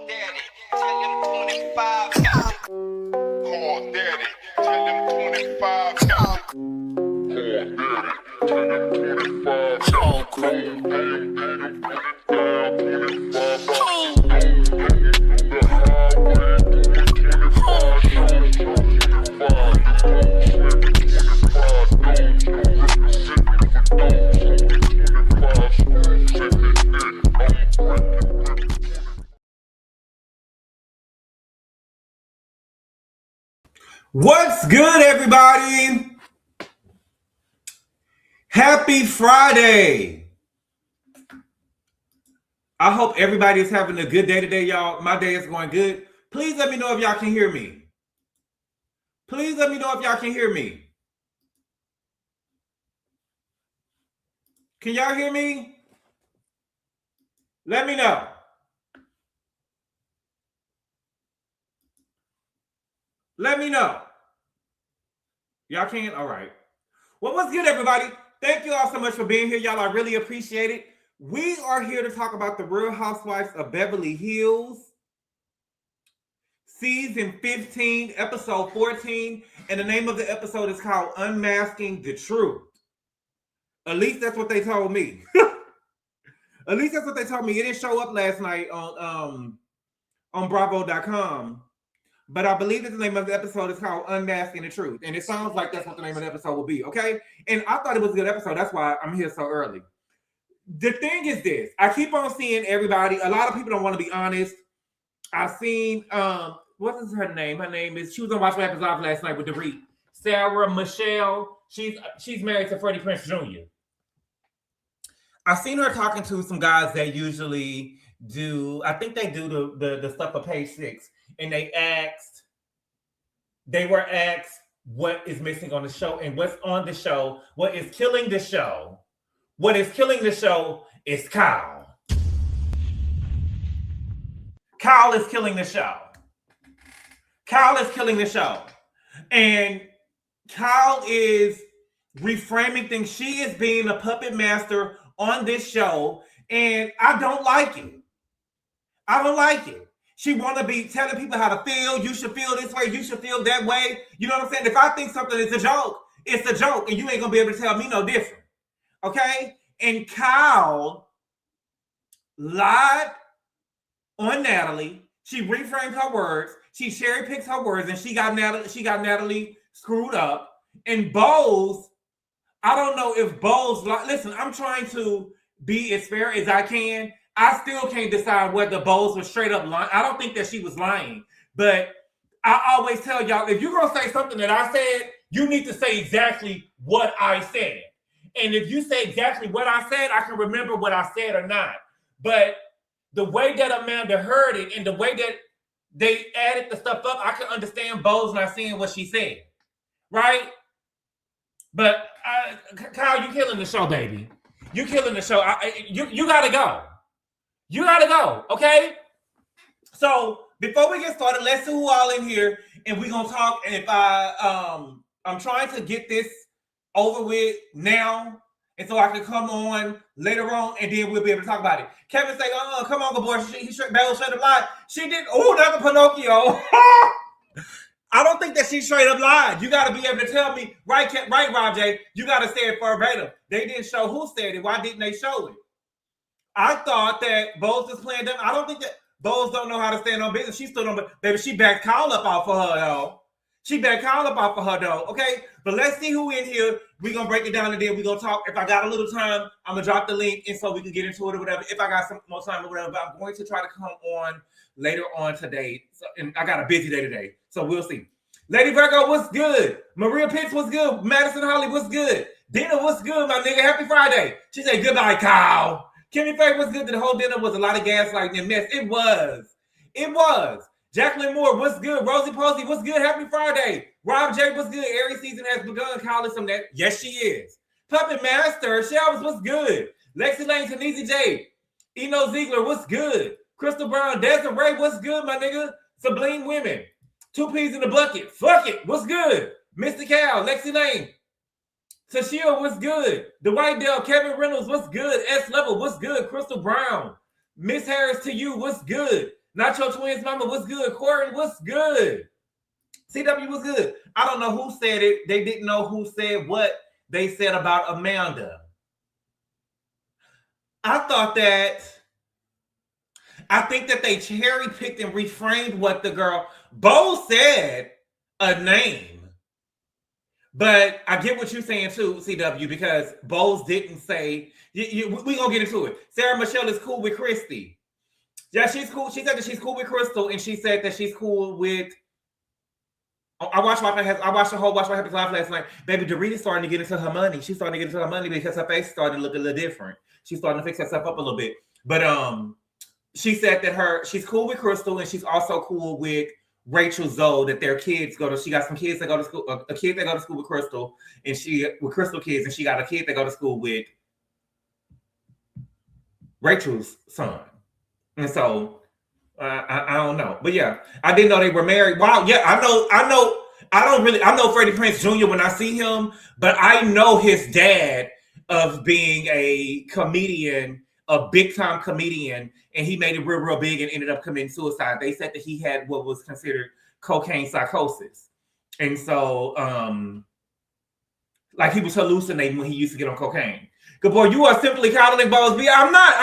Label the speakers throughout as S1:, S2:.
S1: daddy, tell him 25 got it. Call daddy, tell him 25 got it. Call daddy, tell him 25
S2: What's good, everybody? Happy Friday. I hope everybody is having a good day today, y'all. My day is going good. Please let me know if y'all can hear me. Please let me know if y'all can hear me. Can y'all hear me? Let me know. Let me know. Y'all can? All right. Well, what's good, everybody? Thank you all so much for being here, y'all. I really appreciate it. We are here to talk about the Real Housewives of Beverly Hills, season 15, episode 14. And the name of the episode is called Unmasking the Truth. At least that's what they told me. At least that's what they told me. It didn't show up last night on Bravo.com. But I believe that the name of the episode is called Unmasking the Truth. And it sounds like that's what the name of the episode will be, okay? And I thought it was a good episode. That's why I'm here so early. The thing is this. I keep on seeing everybody. A lot of people don't want to be honest. I've seen, what is her name? Her name is, she was on Watch What Happens Live last night with Dorit. Sarah Michelle. She's married to Freddie Prinze Jr. I've seen her talking to some guys that usually do, I think they do the stuff for Page 6. And they were asked what is missing on the show and what's on the show, what is killing the show. What is killing the show is Kyle. Kyle is killing the show. Kyle is killing the show. And Kyle is reframing things. She is being a puppet master on this show. And I don't like it. I don't like it. She want to be telling people how to feel. You should feel this way. You should feel that way. You know what I'm saying? If I think something is a joke, it's a joke. And you ain't going to be able to tell me no different. Okay? And Kyle lied on Natalie. She reframed her words. She cherry picks her words. And she got Natalie screwed up. And Bose, I don't know if Bose, listen, I'm trying to be as fair as I can. I still can't decide whether Bose was straight up lying. I don't think that she was lying. But I always tell y'all, if you're going to say something that I said, you need to say exactly what I said. And if you say exactly what I said, I can remember what I said or not. But the way that Amanda heard it and the way that they added the stuff up, I can understand Bose not seeing what she said. Right? But Kyle, you killing the show, baby. You killing the show. You got to go. You gotta go, okay? So before we get started, let's see who all in here, and we're gonna talk. And if I'm trying to get this over with now, and so I can come on later on, and then we'll be able to talk about it. Kevin say, come on, Gabor. He straight up lied. She did. Oh, that's a Pinocchio. I don't think that she straight up lied. You gotta be able to tell me, right, Rob J. You gotta say it verbatim. They didn't show who said it. Why didn't they show it? I thought that Bose was playing them. I don't think that Bose don't know how to stand on business. She stood on, baby, she backed Kyle up off for her, though. She backed Kyle up off for her, though. Okay? But let's see who in here. We're going to break it down, and then we're going to talk. If I got a little time, I'm going to drop the link, and so we can get into it or whatever. If I got some more time or whatever, but I'm going to try to come on later on today. So, and I got a busy day today, so we'll see. Lady Virgo, what's good? Maria Pitts, what's good? Madison Holly, what's good? Dina, what's good, my nigga? Happy Friday. She said, goodbye, Kyle. Kimmy Faye, what's good? The whole dinner was a lot of gaslighting and mess. It was. It was. Jacqueline Moore, what's good? Rosie Posey, what's good? Happy Friday. Rob J, what's good? Aries season has begun. Calling some that. Yes, she is. Puppet Master, Shelvis, what's good? Lexi Lane, Tanisi J. Eno Ziegler, what's good? Crystal Brown, Desiree, what's good, my nigga? Sublime Women. 2 peas in the bucket. Fuck it. What's good? Mr. Cal, Lexi Lane. Tashia, what's good? Dwight Dale, Kevin Reynolds, what's good? S Level, what's good? Crystal Brown, Miss Harris to you, what's good? Not your twins, mama. What's good? Corey, what's good? CW was good. I don't know who said it. They didn't know who said what they said about Amanda. I think that they cherry picked and reframed what the girl, Bo said a name. But I get what you're saying too, CW, because Bose didn't say, we gonna get into it. Sarah Michelle is cool with Christy. Yeah, she's cool. She said that she's cool with Crystal, and she said that she's cool with. I watched the whole Watch What Happens Live last night. Baby, Dorit is starting to get into her money. She's starting to get into her money because her face started to look a little different. She's starting to fix herself up a little bit. But she said that she's cool with Crystal, and she's also cool with Rachel Zoe, that their kids go to. She got some kids that go to school. A kid that go to school with Crystal, and with Crystal kids, and she got a kid that go to school with Rachel's son. And so I don't know, but yeah, I didn't know they were married. Wow, yeah, I know. I know Freddie Prinze Jr. when I see him, but I know his dad of being a comedian, a big time comedian, and he made it real big and ended up committing suicide. They said that he had what was considered cocaine psychosis, and so like he was hallucinating when he used to get on cocaine. GABOR, you are simply coddling Bose B. I'm not.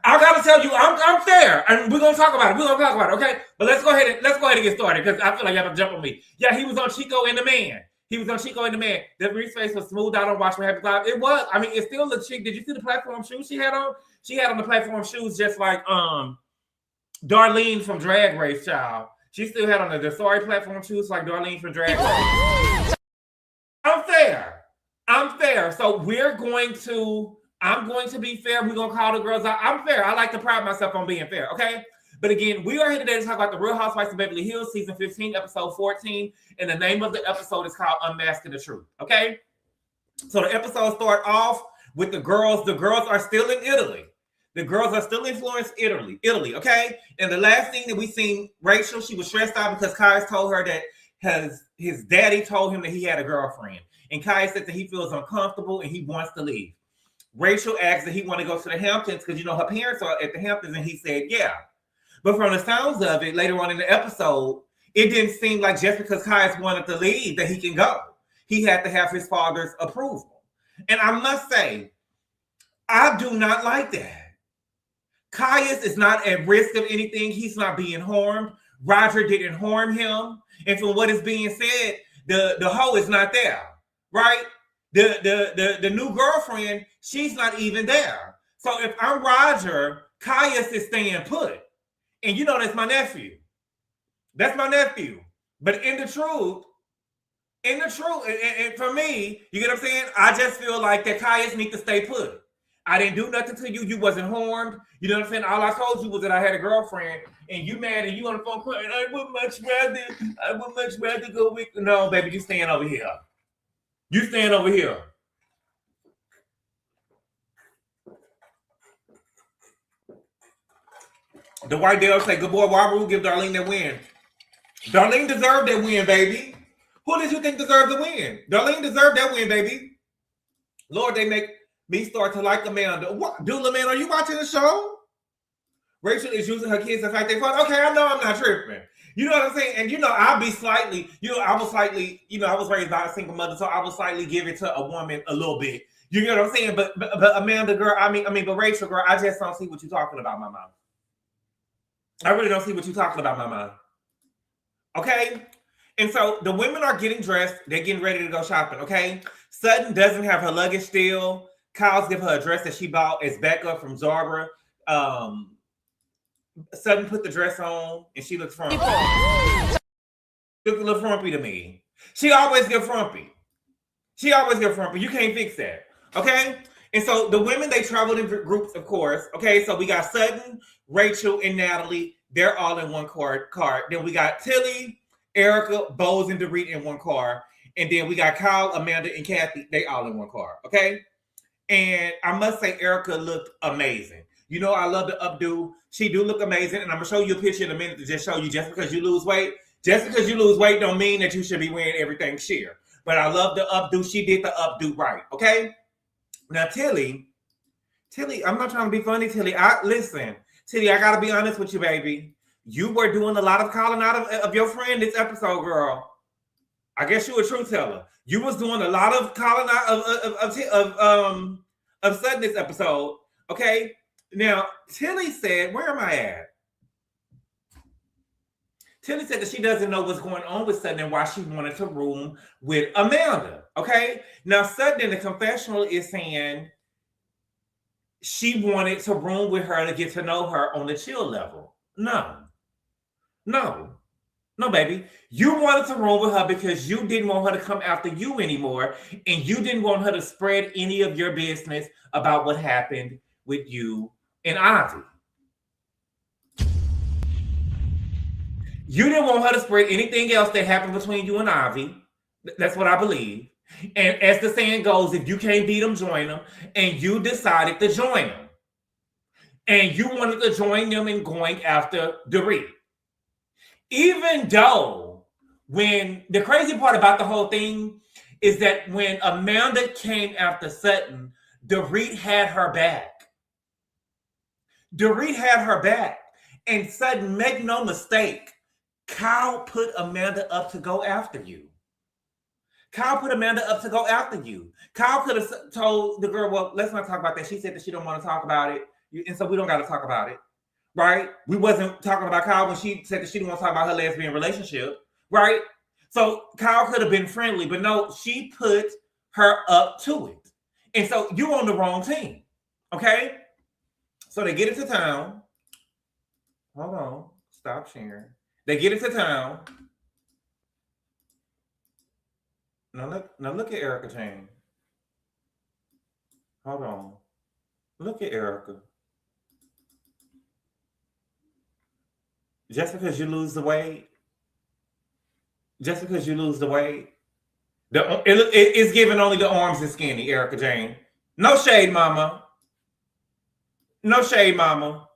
S2: I gotta tell you, I'm fair, and we're gonna talk about it. Okay, but let's go ahead and get started because I feel like you have to jump on me. Yeah, he was on Chico and the Man. The Reese face was smoothed out on Watch What Happens Live. It was. I mean, it's still a chick. Did you see the platform shoes she had on? She had on the platform shoes just like Darlene from Drag Race, child. She still had on the Sorry platform shoes like Darlene from Drag Race. I'm fair. So I'm going to be fair. We're going to call the girls out. I'm fair. I like to pride myself on being fair, okay? But again, we are here today to talk about the Real Housewives of Beverly Hills, season 15, episode 14. And the name of the episode is called Unmasking the Truth, okay? So the episode starts off with the girls. The girls are still in Italy. The girls are still in Florence, Italy, okay? And the last thing that we seen, Rachel, she was stressed out because Kai's told her that his daddy told him that he had a girlfriend. And Kai said that he feels uncomfortable and he wants to leave. Rachel asked that he want to go to the Hamptons because, her parents are at the Hamptons, and he said, yeah. But from the sounds of it, later on in the episode, it didn't seem like just because Kai wanted to leave that he can go. He had to have his father's approval. And I must say, I do not like that. Caius is not at risk of anything. He's not being harmed. Roger didn't harm him. And from what is being said, the hoe is not there. Right? The new girlfriend, she's not even there. So if I'm Roger, Caius is staying put. And that's my nephew. That's my nephew. But in the truth, and for me, you get what I'm saying? I just feel like that Caius need to stay put. I didn't do nothing to you. You wasn't harmed. You know what I'm saying? All I told you was that I had a girlfriend, and you mad, and you on the phone crying, I would much rather go with. No, baby, you staying over here. You stand over here. The white Dale say, good boy, why would we give Darlene that win? Darlene deserved that win, baby. Who did you think deserved the win? Darlene deserved that win, baby. Lord, they make me start to like Amanda. What? Dula, man, are you watching the show? Rachel is using her kids to fight their father. Okay, I know I'm not tripping. You know what I'm saying? And I'll be slightly, I was raised by a single mother, so I will slightly give it to a woman a little bit. You know what I'm saying? But Amanda, girl, but Rachel, girl, I just don't see what you're talking about, my mom. I really don't see what you're talking about, my mom. Okay? And so the women are getting dressed. They're getting ready to go shopping, okay? Sutton doesn't have her luggage still. Kyle's give her a dress that she bought as backup from Zara. Sutton put the dress on, and she looks frumpy. Looks a little frumpy to me. She always get frumpy. You can't fix that, okay? And so the women, they traveled in groups, of course, okay? So we got Sutton, Rachel, and Natalie. They're all in one car. Then we got Tilly, Erica, Bose, and Dorit in one car. And then we got Kyle, Amanda, and Kathy. They all in one car, okay? And I must say, Erica looked amazing. I love the updo. She do look amazing. And I'm going to show you a picture in a minute to just show you just because you lose weight don't mean that you should be wearing everything sheer. But I love the updo. She did the updo right, okay? Now, Tilly, I'm not trying to be funny, Tilly. Tilly, I got to be honest with you, baby. you were doing a lot of calling out of your friend this episode, girl. I guess you a truth teller. You was doing a lot of calling out of Sutton this episode. Okay. Now, Tilly said, where am I at? Tilly said that she doesn't know what's going on with Sutton and why she wanted to room with Amanda. Okay. Now, Sutton in the confessional is saying she wanted to room with her to get to know her on the chill level. No, baby. You wanted to room with her because you didn't want her to come after you anymore, and you didn't want her to spread any of your business about what happened with you and Ivy. You didn't want her to spread anything else that happened between you and Ivy. That's what I believe. And as the saying goes, if you can't beat them, join them. And you decided to join them. And you wanted to join them in going after Dorit. Even though, when the crazy part about the whole thing is that when Amanda came after Sutton, Dorit had her back. Dorit had her back. And Sutton, make no mistake, Kyle put Amanda up to go after you. Kyle put Amanda up to go after you. Kyle could have told the girl, well, let's not talk about that. She said that she don't want to talk about it. And so we don't got to talk about it. Right? We wasn't talking about Kyle when she said that she didn't want to talk about her lesbian relationship. Right? So Kyle could have been friendly, but no, she put her up to it. And so you on the wrong team. Okay? So they get into town. Hold on. Stop sharing. They get into town. Now look at Erica Jane. Hold on. Look at Erica. Just because you lose the weight, it's giving only the arms is skinny, Erica Jane. No shade, mama. No shade, mama.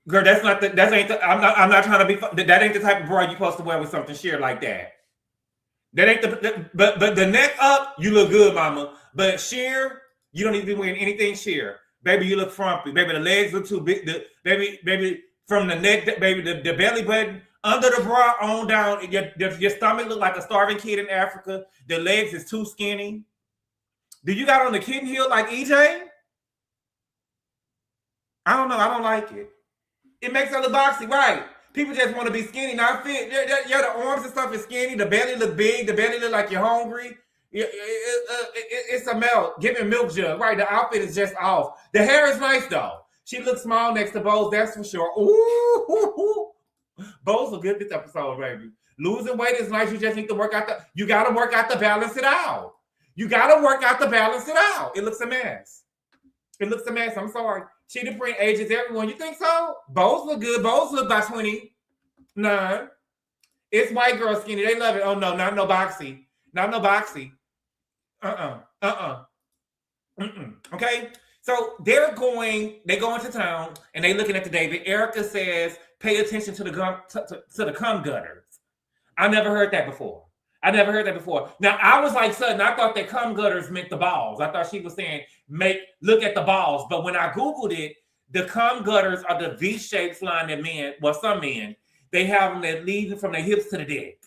S2: Girl, I'm not trying to be, that ain't the type of bra you're supposed to wear with something sheer like that. That ain't but the neck up, you look good, mama. But sheer, you don't need to be wearing anything sheer. Baby, you look frumpy. Baby, the legs look too big. Baby, from the neck, baby, the belly button, under the bra, on down, your stomach look like a starving kid in Africa. The legs is too skinny. Do you got on the kitten heel like EJ? I don't know. I don't like it. It makes her look boxy, right? People just want to be skinny, not fit. Yeah, the arms and stuff is skinny. The belly look big. The belly look like you're hungry. It's a melt. Give me a milk jug, right? The outfit is just off. The hair is nice, though. She looks small next to Bose, that's for sure. Ooh. Bose look good this episode, baby. Losing weight is nice. You just need to work out you got to work out to balance it out. It looks a mess. I'm sorry. Cheetah print ages everyone. You think so? Bose look good. Bose look by 20. Nah. It's white girl skinny. They love it. Oh, no, not no boxy. Okay? So they go into town and they looking at the David. Erica says, pay attention to the cum gutters. I never heard that before. Now, I was like Sutton. I thought that cum gutters meant the balls. I thought she was saying, look at the balls. But when I Googled it, the cum gutters are the V-shaped line that men, well, some men, they have them that lead from their hips to the dick.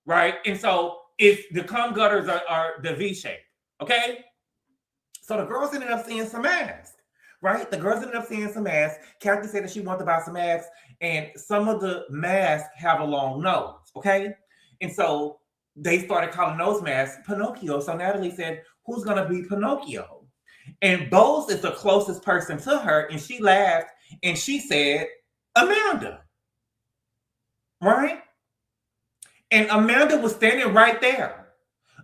S2: Right? And so if the cum gutters are the V-shape. Okay? So the girls ended up seeing some masks. Right? Kathy said that she wanted to buy some masks. And some of the masks have a long nose. Okay? And so they started calling those masks Pinocchio. So Natalie said, who's going to be Pinocchio? And Bose is the closest person to her. And she laughed and she said, Amanda. Right? And Amanda was standing right there.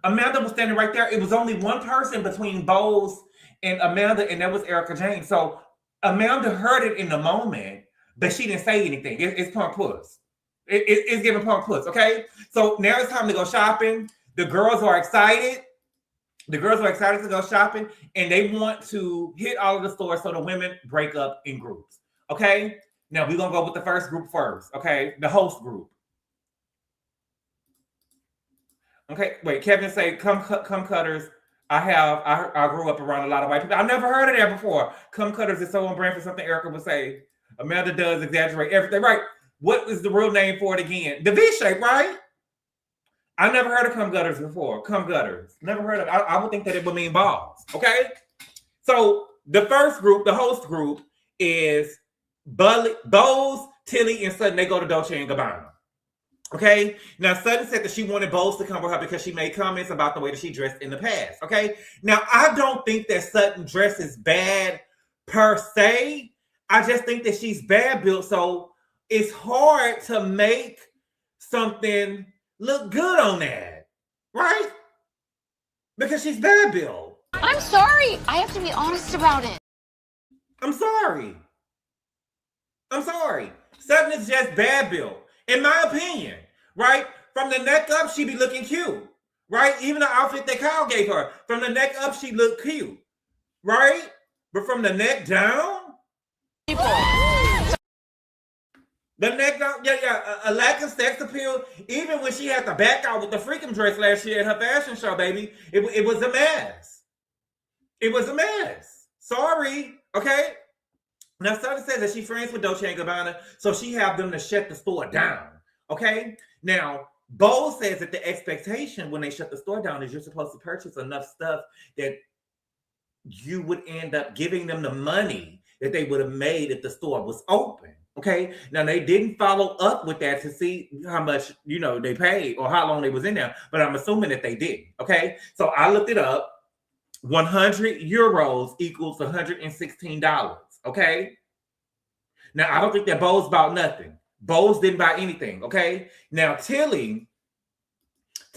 S2: It was only one person between Bose and Amanda, and that was Erica Jane. So Amanda heard it in the moment, but she didn't say anything. It's punk puss. It's giving punk puss, okay? So now it's time to go shopping. The girls are excited. To go shopping, and they want to hit all of the stores so the women break up in groups, okay? Now, we're going to go with the first group first, okay? The host group. Okay, wait, Kevin say, cum cutters. I grew up around a lot of white people. I never heard of that before. Cum cutters is so on brand for something Erica would say. Amanda does exaggerate everything. Right. What is the real name for it again? The V shape, right? I never heard of cum gutters before. Cum gutters. Never heard of it. I would think that it would mean balls. Okay? So the first group, the host group, is Bose, Tilly, and Sutton. They go to Dolce and Gabbana. Okay? Now, Sutton said that she wanted Bose to come with her because she made comments about the way that she dressed in the past. Okay? Now, I don't think that Sutton dresses bad per se. I just think that she's bad built, so it's hard to make something look good on that, right? Because she's bad built.
S3: I'm sorry. I have to be honest about it.
S2: I'm sorry. Sutton is just bad built, in my opinion, right? From the neck up, she be looking cute, right? Even the outfit that Kyle gave her, from the neck up, she looked cute, right? But from the neck down, the neck down, a lack of sex appeal. Even when she had to back out with the freaking dress last year at her fashion show, baby, it was a mess. It was a mess. Sorry, okay? Now, Sutton says that she's friends with Dolce and Gabbana, so she have them to shut the store down, okay? Now, Bo says that the expectation when they shut the store down is you're supposed to purchase enough stuff that you would end up giving them the money that they would have made if the store was open. Okay. Now they didn't follow up with that to see how much, they paid or how long they was in there, but I'm assuming that they did. Okay. So I looked it up. 100 euros equals $116. Okay. Now I don't think that Bose bought nothing. Bose didn't buy anything. Okay. Now Tilly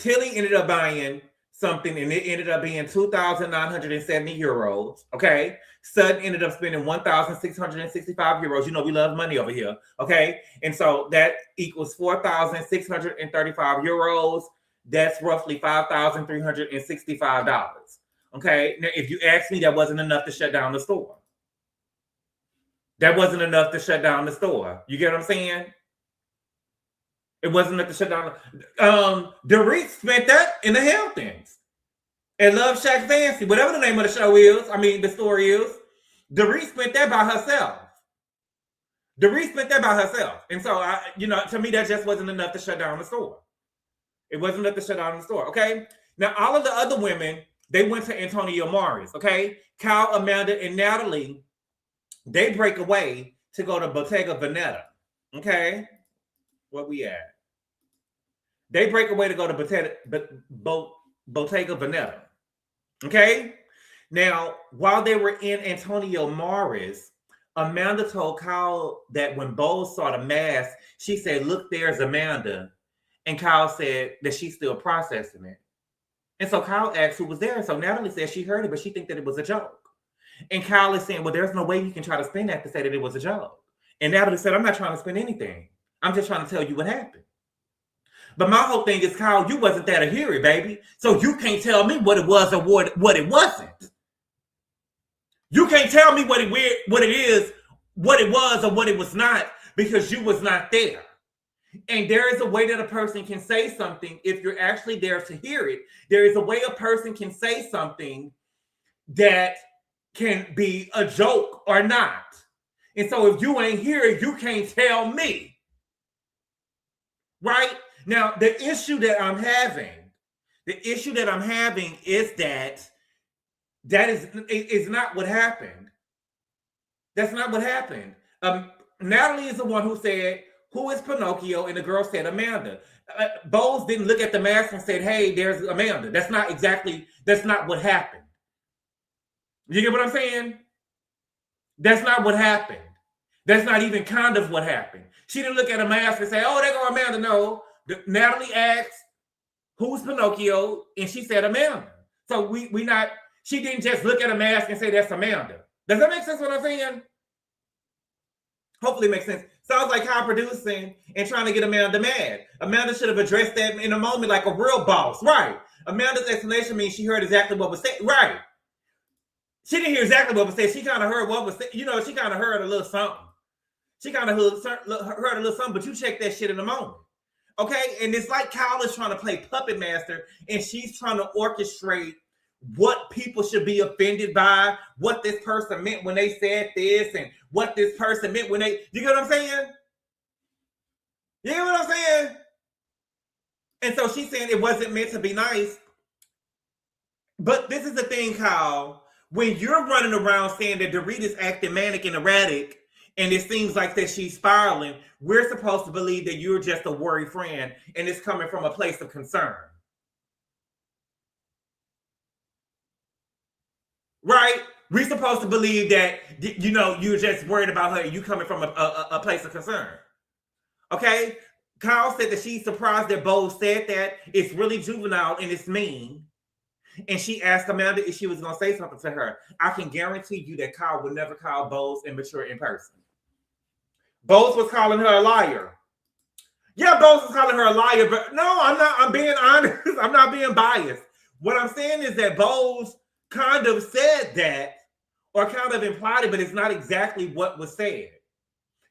S2: ended up buying something, and it ended up being 2,970 euros. Okay. Sutton ended up spending 1,665 euros. We love money over here. Okay. And so that equals 4,635 euros. That's roughly $5,365. Okay. Now, if you ask me, that wasn't enough to shut down the store. That wasn't enough to shut down the store. You get what I'm saying? It wasn't enough to shut down. Dorit spent that in the Hamptons. And Love Shack Fancy, whatever the name of the show is, the story is, Dorit spent that by herself. And so, to me, that just wasn't enough to shut down the store. It wasn't enough to shut down the store, okay? Now, all of the other women, they went to Antonio Morris, okay? Kyle, Amanda, and Natalie, they break away to go to Bottega Veneta, okay? Where we at? They break away to go to Bottega Veneta. Okay? Now, while they were in Antonio Morris, Amanda told Kyle that when Bose saw the mask, she said, "Look, there's Amanda." And Kyle said that she's still processing it. And so Kyle asked who was there. And so Natalie said she heard it, but she think that it was a joke. And Kyle is saying, well, there's no way you can try to spin that to say that it was a joke. And Natalie said, I'm not trying to spin anything. I'm just trying to tell you what happened. But my whole thing is, Kyle, you wasn't there to hear it, baby. So you can't tell me what it was or what it wasn't. You can't tell me what it is, what it was or what it was not, because you was not there. And there is a way that a person can say something if you're actually there to hear it. There is a way a person can say something that can be a joke or not. And so if you ain't here, you can't tell me. Right? Now, the issue that I'm having is that is not what happened. That's not what happened. Natalie is the one who said, who is Pinocchio? And the girl said, Amanda. Bose didn't look at the mask and said, hey, there's Amanda. That's not what happened. You get what I'm saying? That's not what happened. That's not even kind of what happened. She didn't look at a mask and say, oh, there go Amanda. No. Natalie asked, who's Pinocchio? And she said, Amanda. So she didn't just look at a mask and say, that's Amanda. Does that make sense what I'm saying? Hopefully it makes sense. Sounds like high producing and trying to get Amanda mad. Amanda should have addressed that in a moment like a real boss. Right. Amanda's explanation means she heard exactly what was said. Right. She didn't hear exactly what was said. She kind of heard what was said. She kind of heard a little something. She kind of heard a little something, but you check that shit in a moment. Okay? And it's like Kyle is trying to play puppet master, and she's trying to orchestrate what people should be offended by, what this person meant when they said this, and what this person meant when they, you get what I'm saying? You get what I'm saying? And so she's saying it wasn't meant to be nice. But this is the thing, Kyle. When you're running around saying that Dorit is acting manic and erratic, and it seems like that she's spiraling, we're supposed to believe that you're just a worried friend, and it's coming from a place of concern. Right? We're supposed to believe that, you know, you're just worried about her, you coming from a place of concern. Okay? Kyle said that she's surprised that Bo said that. It's really juvenile and it's mean. And she asked Amanda if she was going to say something to her. I can guarantee you that Kyle would never call Bose immature in person. Bose was calling her a liar. Yeah, Bose was calling her a liar, but no, I'm not. I'm being honest. I'm not being biased. What I'm saying is that Bose kind of said that, or kind of implied it, but it's not exactly what was said.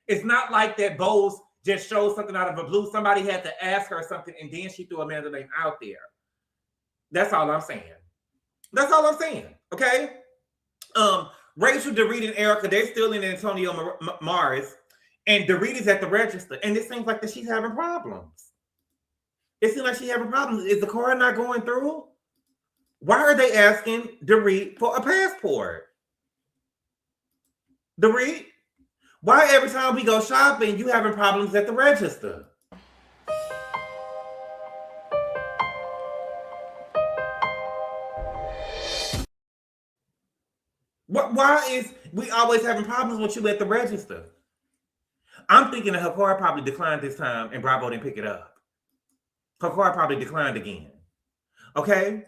S2: It's not like that Bose just showed something out of the blue. Somebody had to ask her something, and then she threw Amanda's name out there. That's all I'm saying. That's all I'm saying. Okay. Rachel, Dorit, and Erica, they're still in Antonio Morris, and Dorit is at the register, and it seems like that she's having problems. It seems like she's having problems. Is the car not going through? Why are they asking Dorit for a passport? Dorit, why every time we go shopping, you having problems at the register? Why is we always having problems with you at the register? I'm thinking that her car probably declined this time and Bravo didn't pick it up. Her car probably declined again. Okay?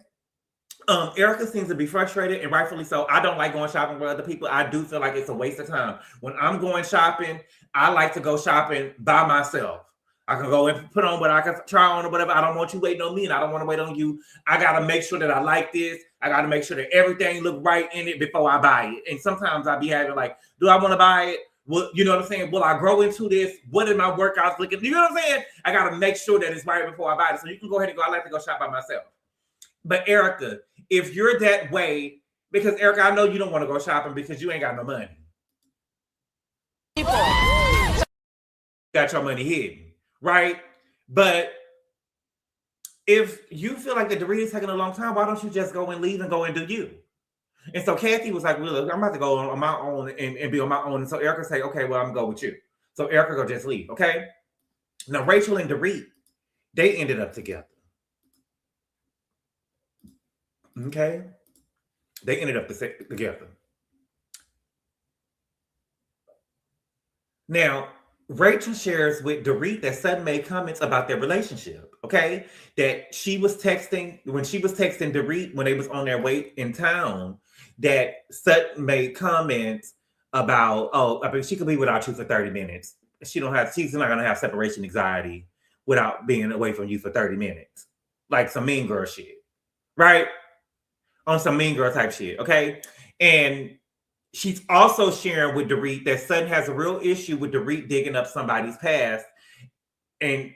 S2: Erica seems to be frustrated, and rightfully so. I don't like going shopping with other people. I do feel like it's a waste of time. When I'm going shopping, I like to go shopping by myself. I can go and put on what I can try on or whatever. I don't want you waiting on me, and I don't want to wait on you. I got to make sure that I like this. I got to make sure that everything looks right in it before I buy it. And sometimes I be having like, do I want to buy it? Well, you know what I'm saying? Will I grow into this? What are my workouts looking? You know what I'm saying? I got to make sure that it's right before I buy it. So you can go ahead and go. I like to go shop by myself. But Erica, if you're that way, because Erica, I know you don't want to go shopping because you ain't got no money. Got your money hidden, right? But if you feel like the Dorit is taking a long time, why don't you just go and leave and go and do you? And so Kathy was like, well, I'm about to go on my own and be on my own. And so Erica say, okay, well, I'm going to go with you. So Erica go just leave, okay? Now, Rachel and Dorit, they ended up together. Okay? They ended up together. Now, Rachel shares with Dorit that Sutton made comments about their relationship, okay? That she was texting, when she was texting Dorit when they was on their way in town, that Sutton made comments about, oh, I mean, she could be without you for 30 minutes. She's not gonna have separation anxiety without being away from you for 30 minutes. Like some mean girl shit, right? On some mean girl type shit, okay? And she's also sharing with Dorit that Sutton has a real issue with Dorit digging up somebody's past and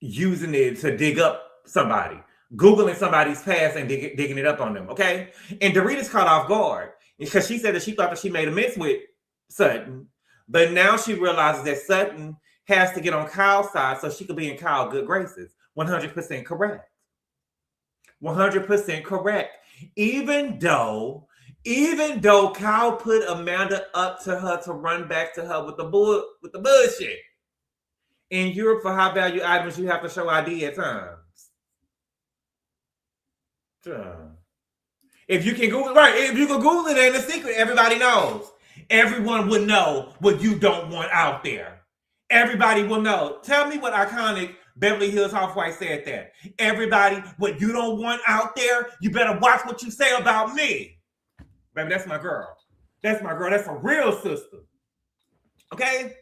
S2: using it to dig up somebody, Googling somebody's past and digging it up on them, okay? And Dorit is caught off guard because she said that she thought that she made a miss with Sutton, but now she realizes that Sutton has to get on Kyle's side so she could be in Kyle's good graces. 100% correct. 100% correct. Even though Kyle put Amanda up to her to run back to her with the bullshit. In Europe, for high value items, you have to show ID at times. If you can Google, right? If you can Google it, ain't a secret. Everybody knows. Everyone would know what you don't want out there. Everybody will know. Tell me what iconic Beverly Hills Housewife said that. Everybody, what you don't want out there, you better watch what you say about me. Baby, that's my girl. That's my girl. That's a real sister. Okay?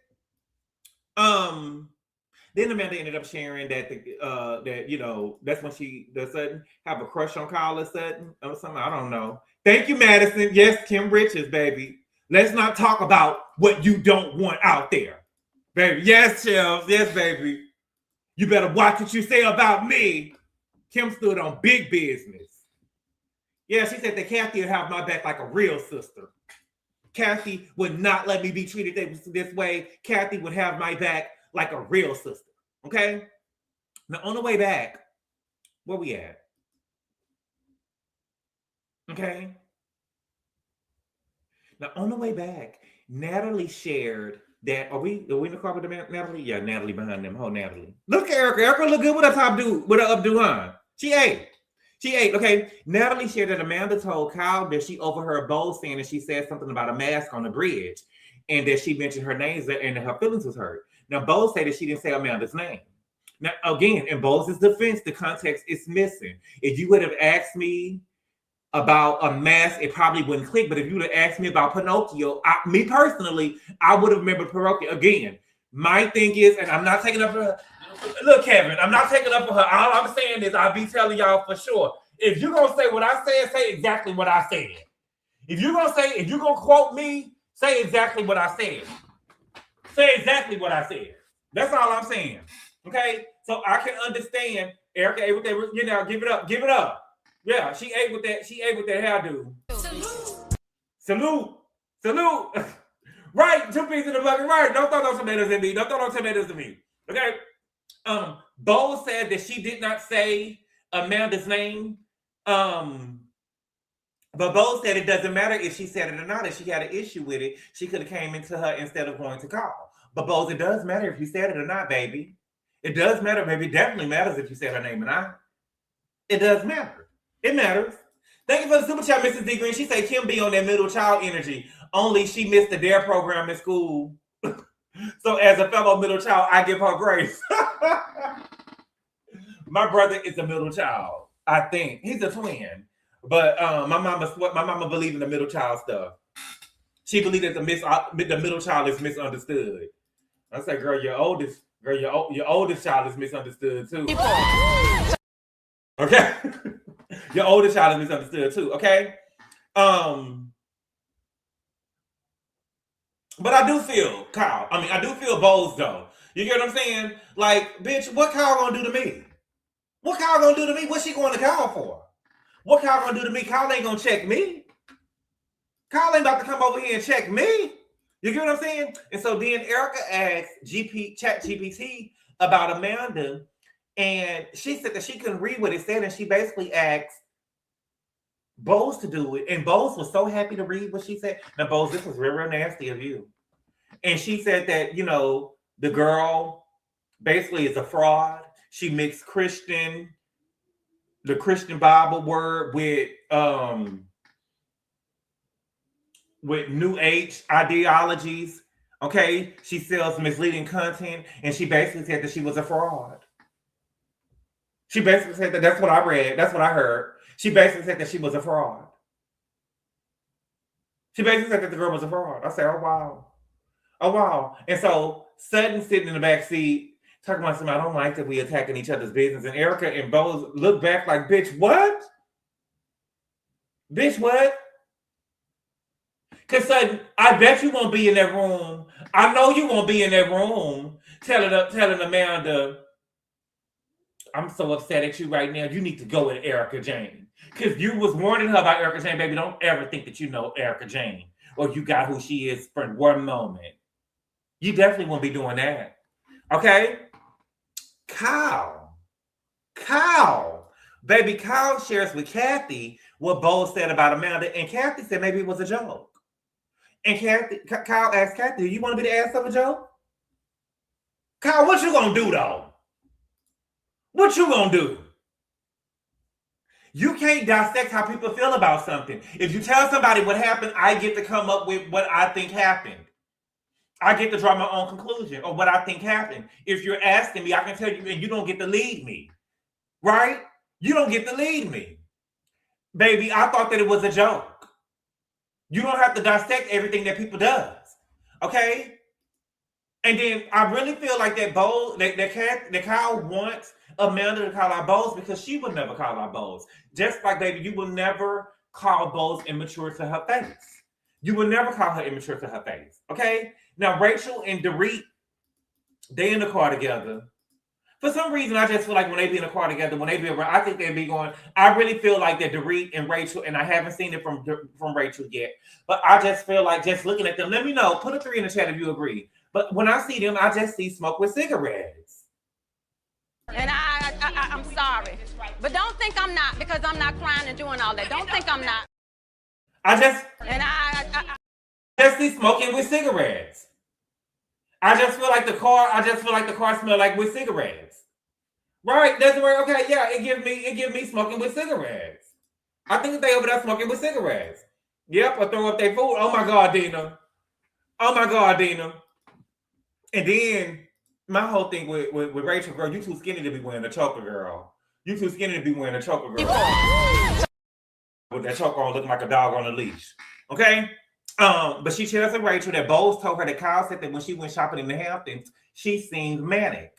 S2: Then Amanda ended up sharing that that, you know, that's when she does Sutton have a crush on Kyle or Sutton or something. I don't know. Thank you, Madison. Yes, Kim Richards, baby. Let's not talk about what you don't want out there. Baby, yes, Shelves. Yes, baby. You better watch what you say about me. Kim stood on big business. Yeah, she said that Kathy would have my back like a real sister. Kathy would not let me be treated this way. Kathy would have my back like a real sister. Okay? Now, on the way back, where we at? Okay? Now, on the way back, Natalie shared that, are we in the car with Natalie? Yeah, Natalie behind them. Oh, Natalie. Look at Erica. Erica look good. What up, top dude? What up, do, huh? She ate. Okay. Natalie shared that Amanda told Kyle that she overheard Bo saying that she said something about a mask on the bridge and that she mentioned her names and her feelings was hurt. Now, Bo said that she didn't say Amanda's name. Now, again, in Bo's defense, the context is missing. If you would have asked me about a mask, it probably wouldn't click. But if you would have asked me about Pinocchio, me personally, I would have remembered Pinocchio. Again, my thing is, and I'm not taking up for her. Look, Kevin, I'm not taking up for her. All I'm saying is I'll be telling y'all for sure. If you're going to say what I said, say exactly what I said. If you're going to quote me, say exactly what I said. Say exactly what I said. That's all I'm saying. Okay? So I can understand Erica ate with that, give it up. Yeah, she ate with that hairdo. Salute. Right, 2 pieces in the bucket. Right, don't throw no tomatoes in me. Okay. Bo said that she did not say Amanda's name. But Bo said it doesn't matter if she said it or not. If she had an issue with it, she could have came into her instead of going to Carl. But Bo, it does matter if you said it or not, baby. It does matter, baby. It definitely matters if you said her name or not. It does matter. It matters. Thank you for the super chat, Mrs. D. Green. She said Kim be on that middle child energy. Only she missed the DARE program in school. So as a fellow middle child, I give her grace. My brother is a middle child. I think he's a twin, but my mama believed in the middle child stuff. She believed that the middle child is misunderstood. I say, girl, your oldest child is misunderstood too. Okay, your oldest child is misunderstood too. Okay, but I do feel Kyle. I mean, I do feel Bose though. You get what I'm saying? Like, bitch, what Kyle gonna do to me? What Kyle gonna do to me? What's she going to Kyle for? What Kyle gonna do to me? Kyle ain't gonna check me. Kyle ain't about to come over here and check me. You get what I'm saying? And so then Erica asked ChatGPT about Amanda, and she said that she couldn't read what it said, and she basically asked Bose to do it, and Bose was so happy to read what she said. Now, Bose, this was real, real nasty of you. And she said that, the girl basically is a fraud. She mixed the Christian Bible word with New Age ideologies. Okay, she sells misleading content, and she basically said that she was a fraud. She basically said that. That's what I read. That's what I heard. She basically said that she was a fraud. She basically said that the girl was a fraud. I said, oh wow. And so Sutton sitting in the back seat talking about something. I don't like that we attacking each other's business. And Erica and Bose look back like, bitch, what? Bitch, what? Because Sutton, I bet you won't be in that room. I know you won't be in that room telling Amanda, I'm so upset at you right now. You need to go with Erica Jane. Because you was warning her about Erica Jane, baby. Don't ever think that you know Erica Jane or you got who she is for one moment. You definitely won't be doing that. Okay? Kyle. Baby, Kyle shares with Kathy what Bo said about Amanda, and Kathy said maybe it was a joke. And Kyle asked Kathy, do you want to be the ass of a joke? Kyle, what you gonna do though? What you gonna do? You can't dissect how people feel about something. If you tell somebody what happened, I get to come up with what I think happened. I get to draw my own conclusion of what I think happened. If you're asking me, I can tell you, and you don't get to lead me. Right? You don't get to lead me. Baby, I thought that it was a joke. You don't have to dissect everything that people does. Okay? And then I really feel like that Kyle wants Amanda to call out Bose because she would never call out Bose. Just like, baby, you will never call Bose immature to her face. You will never call her immature to her face. Okay? Now, Rachel and Dorit, they in the car together. For some reason, I just feel like when they be in a car together, when they be around, I think they'd be going. I really feel like that Dorit and Rachel, and I haven't seen it from Rachel yet, but I just feel like just looking at them. Let me know. Put a 3 in the chat if you agree. But when I see them, I just see smoke with cigarettes.
S4: And I'm sorry, but don't think I'm not, because I'm not crying and doing all that. Don't think I'm not.
S2: I just see smoking with cigarettes. I just feel like the car smell like with cigarettes. Right? That's where, okay, yeah, it give me smoking with cigarettes. I think they over there smoking with cigarettes. Yep, or throw up their food. Oh my God, Dina. Oh my God, Dina. And then my whole thing with Rachel, girl, you too skinny to be wearing a choker, girl. You too skinny to be wearing a choker, girl. With that choker on looking like a dog on a leash. Okay? But she shares with Rachel that Bowles told her that Kyle said that when she went shopping in the Hamptons, she seemed manic.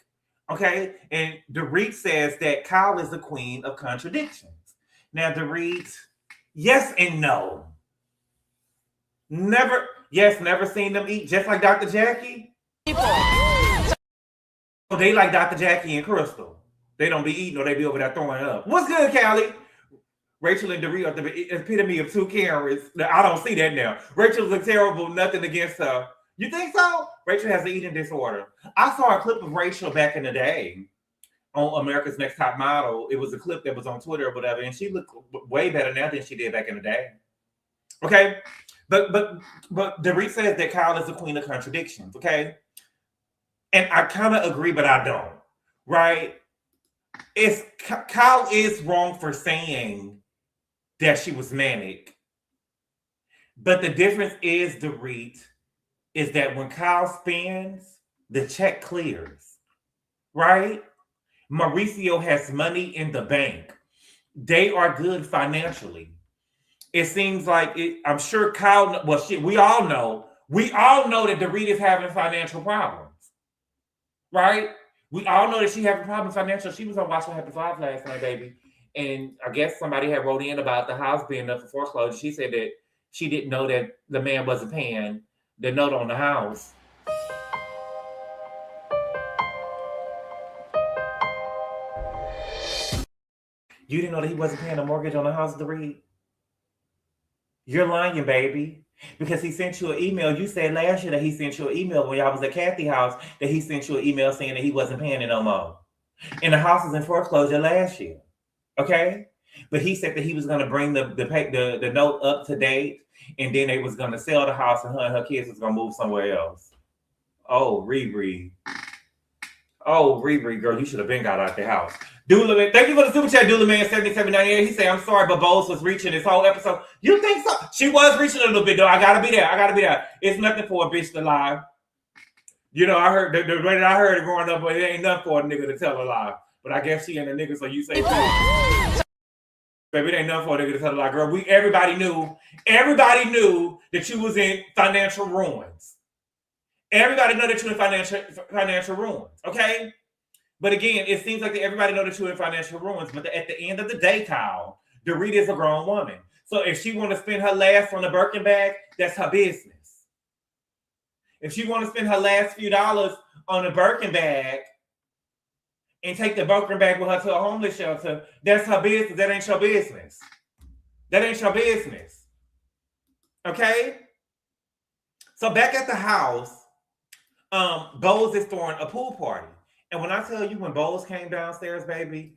S2: Okay? And Dorit says that Kyle is the queen of contradictions. Now, Dorit, yes and no. Never seen them eat just like Dr. Jackie. They like Dr. Jackie and Crystal. They don't be eating or they be over there throwing up. What's good, Callie? Rachel and Dorit are the epitome of two Karens. I don't see that now. Rachel's a terrible, nothing against her. You think so? Rachel has an eating disorder. I saw a clip of Rachel back in the day on America's Next Top Model. It was a clip that was on Twitter or whatever, and she looked way better now than she did back in the day. Okay? But Dorit says that Kyle is the queen of contradictions, okay? And I kind of agree, but I don't. Right? Kyle is wrong for saying that she was manic. But the difference is, Dorit, is that when Kyle spends, the check clears. Right? Mauricio has money in the bank. They are good financially. It seems like I'm sure Kyle, we all know that Dorit is having financial problems. Right? We all know that she having problems financial. She was on Watch What Happens Live last night, baby. And I guess somebody had wrote in about the house being up for foreclosure. She said that she didn't know that the man wasn't paying the note on the house. You didn't know that he wasn't paying the mortgage on the house, Dorit? You're lying, baby. Because he sent you an email. You said last year that he sent you an email when y'all was at Kathy's house, that he sent you an email saying that he wasn't paying it no more. And the house was in foreclosure last year. Okay? But he said that he was going to bring the note up to date, and then they was going to sell the house, and her kids was going to move somewhere else. Oh, Riri. Oh, Riri, girl, you should have been got out the house. Doulaman, thank you for the super chat, Doulaman 7798. He said, I'm sorry, but Bowles was reaching this whole episode. You think so? She was reaching a little bit, though. I gotta be there. It's nothing for a bitch to lie. You know, I heard the way that I heard it growing up, but it ain't nothing for a nigga to tell a lie. But I guess she ain't a nigga, so you say, baby, it ain't nothing for a nigga to tell a lie, girl. Everybody knew that you was in financial ruins. Everybody know that you're in financial ruins, okay? But again, it seems like everybody know that you're in financial ruins. But at the end of the day, Kyle, Dorit is a grown woman. So if she want to spend her last on the Birkin bag, that's her business. If she want to spend her last few dollars on a Birkin bag and take the Birkin bag with her to a homeless shelter, that's her business. That ain't your business. That ain't your business. Okay? So back at the house, Bowles is throwing a pool party. And when I tell you, when Bowles came downstairs, baby,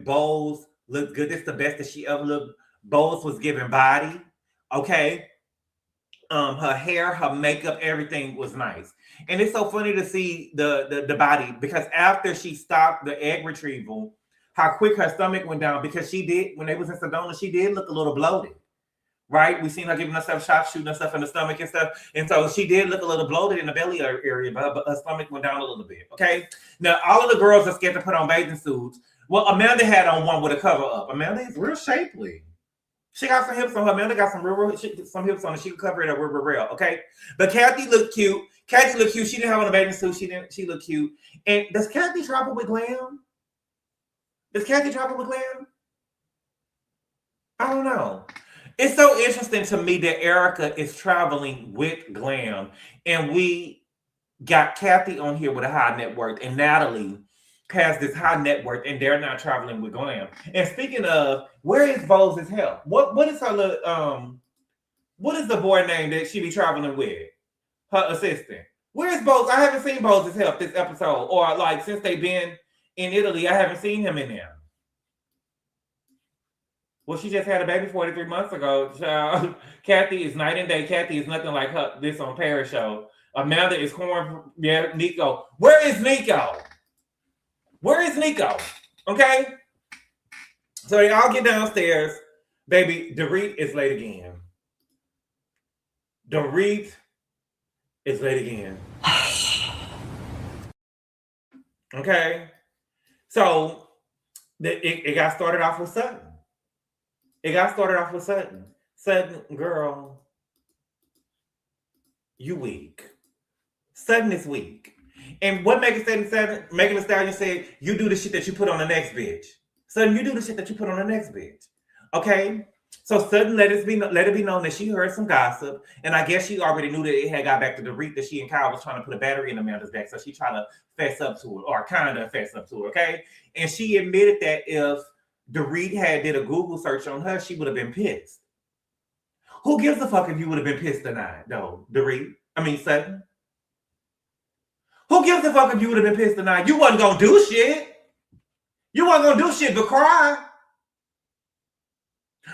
S2: Bowles looked good. This is the best that she ever looked. Bowles was giving body, okay? Her hair, her makeup, everything was nice. And it's so funny to see the body, because after she stopped the egg retrieval, how quick her stomach went down, because she did, when they was in Sedona, she did look a little bloated. Right? We seen her giving herself shots, shooting herself in the stomach and stuff. And so she did look a little bloated in the belly area, but her stomach went down a little bit. Okay? Now, all of the girls are scared to put on bathing suits. Well, Amanda had on one with a cover up. Amanda is real shapely. She got some hips on her. Amanda got some some hips on her. She could cover it up real. Okay? But Kathy looked cute. She didn't have on a bathing suit. She looked cute. And does Kathy travel with glam? I don't know. It's so interesting to me that Erica is traveling with glam, and we got Kathy on here with a high net worth, and Natalie has this high net worth and they're not traveling with glam. And speaking of, where is Bose's help? What is her little, what is the boy name that she be traveling with? Her assistant. Where's Bose? I haven't seen Bose's help this episode. Or like since they've been in Italy, I haven't seen him in there. Well, she just had a baby 43 months ago. Child. Kathy is night and day. Kathy is nothing like her this on Paris show. Amanda is corn. Yeah, Nico. Where is Nico? Where is Nico? Okay. So they all get downstairs. Baby, Dorit is late again. Dorit is late again. Okay. So it got started off with Sutton. Sutton, girl, you weak. Sutton is weak. And what Megan Thee Stallion said, you do the shit that you put on the next bitch. Sutton, you do the shit that you put on the next bitch. Okay? So Sutton let it be known that she heard some gossip. And I guess she already knew that it had got back to Dorit that she and Kyle was trying to put a battery in Amanda's back. So she tried to fess up to it, or kind of fess up to it, okay? And she admitted that if Dorit had did a Google search on her, she would have been pissed. Who gives a fuck if you would have been pissed or not, though, Sutton? Who gives a fuck if you would have been pissed or not? You wasn't gonna do shit. You wasn't gonna do shit but cry.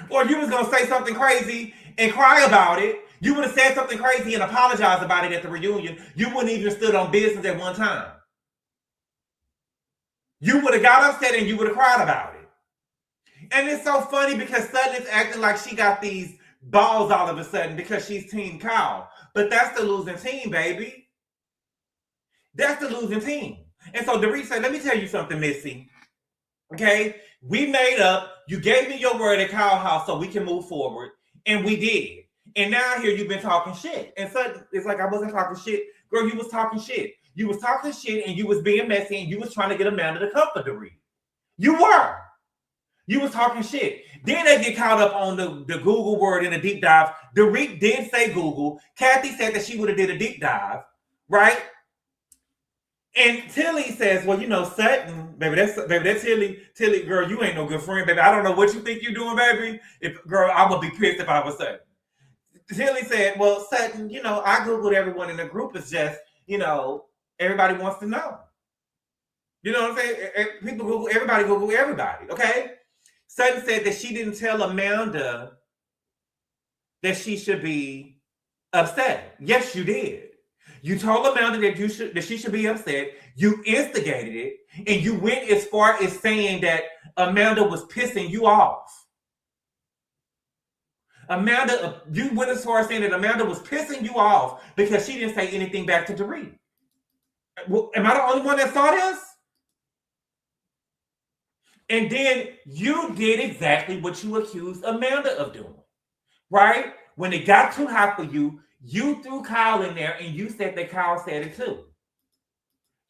S2: Or you was gonna say something crazy and cry about it. You would have said something crazy and apologized about it at the reunion. You wouldn't even stood on business at one time. You would have got upset and you would have cried about it. And it's so funny because Sutton is acting like she got these balls all of a sudden because she's Team Kyle. But that's the losing team, baby. That's the losing team. And so Dorit said, let me tell you something, Missy. Okay? We made up. You gave me your word at Kyle House so we can move forward. And we did. And now here you've been talking shit. And Sutton, it's like I wasn't talking shit. Girl, you was talking shit. You was talking shit and you was being messy and you was trying to get Amanda to comfort Dorit. You were. You was talking shit. Then they get caught up on the Google word in a deep dive. Dorit did say Google. Kathy said that she would have did a deep dive, right? And Tilly says, well, you know, Sutton, baby, that's Tilly. Tilly, girl, you ain't no good friend, baby. I don't know what you think you're doing, baby. Girl, I would be pissed if I was Sutton. Tilly said, well, Sutton, you know, I Googled everyone in the group. It's just, you know, everybody wants to know. You know what I'm saying? People Google, everybody, okay? Sutton said that she didn't tell Amanda that she should be upset. Yes, you did. You told Amanda that she should be upset. You instigated it, and you went as far as saying that Amanda was pissing you off. You went as far as saying that Amanda was pissing you off because she didn't say anything back to Dorit. Well, am I the only one that saw this? And then you did exactly what you accused Amanda of doing, right? When it got too hot for you, you threw Kyle in there and you said that Kyle said it too.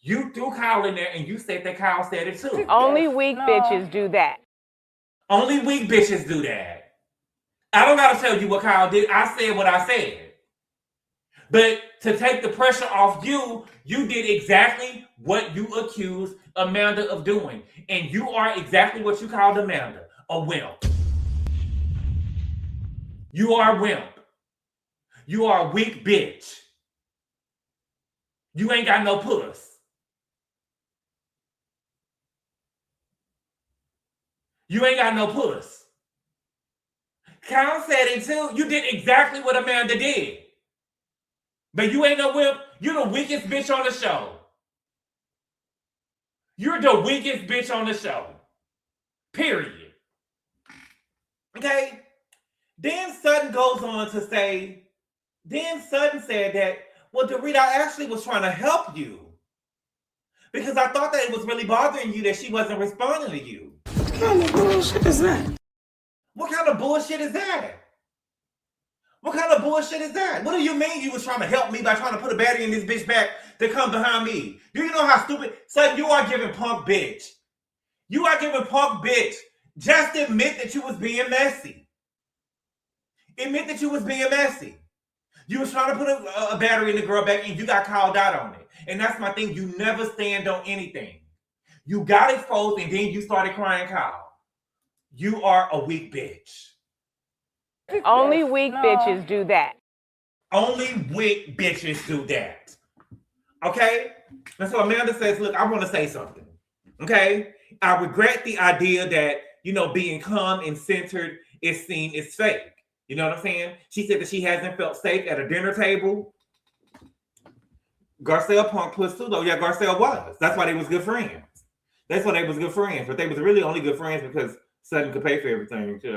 S2: You threw Kyle in there and you said that Kyle said it too.
S5: Only weak bitches do that.
S2: Only weak bitches do that. I don't got to tell you what Kyle did. I said what I said. But to take the pressure off you, you did exactly what you accused Amanda of doing. And you are exactly what you called Amanda, a wimp. You are a wimp. You are a weak bitch. You ain't got no puss. You ain't got no puss. Kyle said it too. You did exactly what Amanda did. But you ain't no wimp. You're the weakest bitch on the show. You're the weakest bitch on the show. Period. Okay? Then Sutton goes on to say, Sutton said that, well, Dorit, I actually was trying to help you. Because I thought that it was really bothering you that she wasn't responding to you.
S6: What kind of bullshit is that?
S2: What kind of bullshit is that? What kind of bullshit is that? What do you mean you was trying to help me by trying to put a battery in this bitch back to come behind me? Do you know how stupid? Son, you are giving punk bitch. You are giving punk bitch. Just admit that you was being messy. Admit that you was being messy. You was trying to put a battery in the girl back and you got called out on it. And that's my thing. You never stand on anything. You got exposed and then you started crying, Kyle. You are a weak bitch.
S5: Only weak bitches do that.
S2: Only weak bitches do that. Okay? And so Amanda says, look, I want to say something. Okay? I regret the idea that, being calm and centered is seen as fake. You know what I'm saying? She said that she hasn't felt safe at a dinner table. Garcelle Punk puts too, though. Yeah, Garcelle was. That's why they was good friends. That's why they was good friends. But they was really only good friends because Sutton could pay for everything. Pay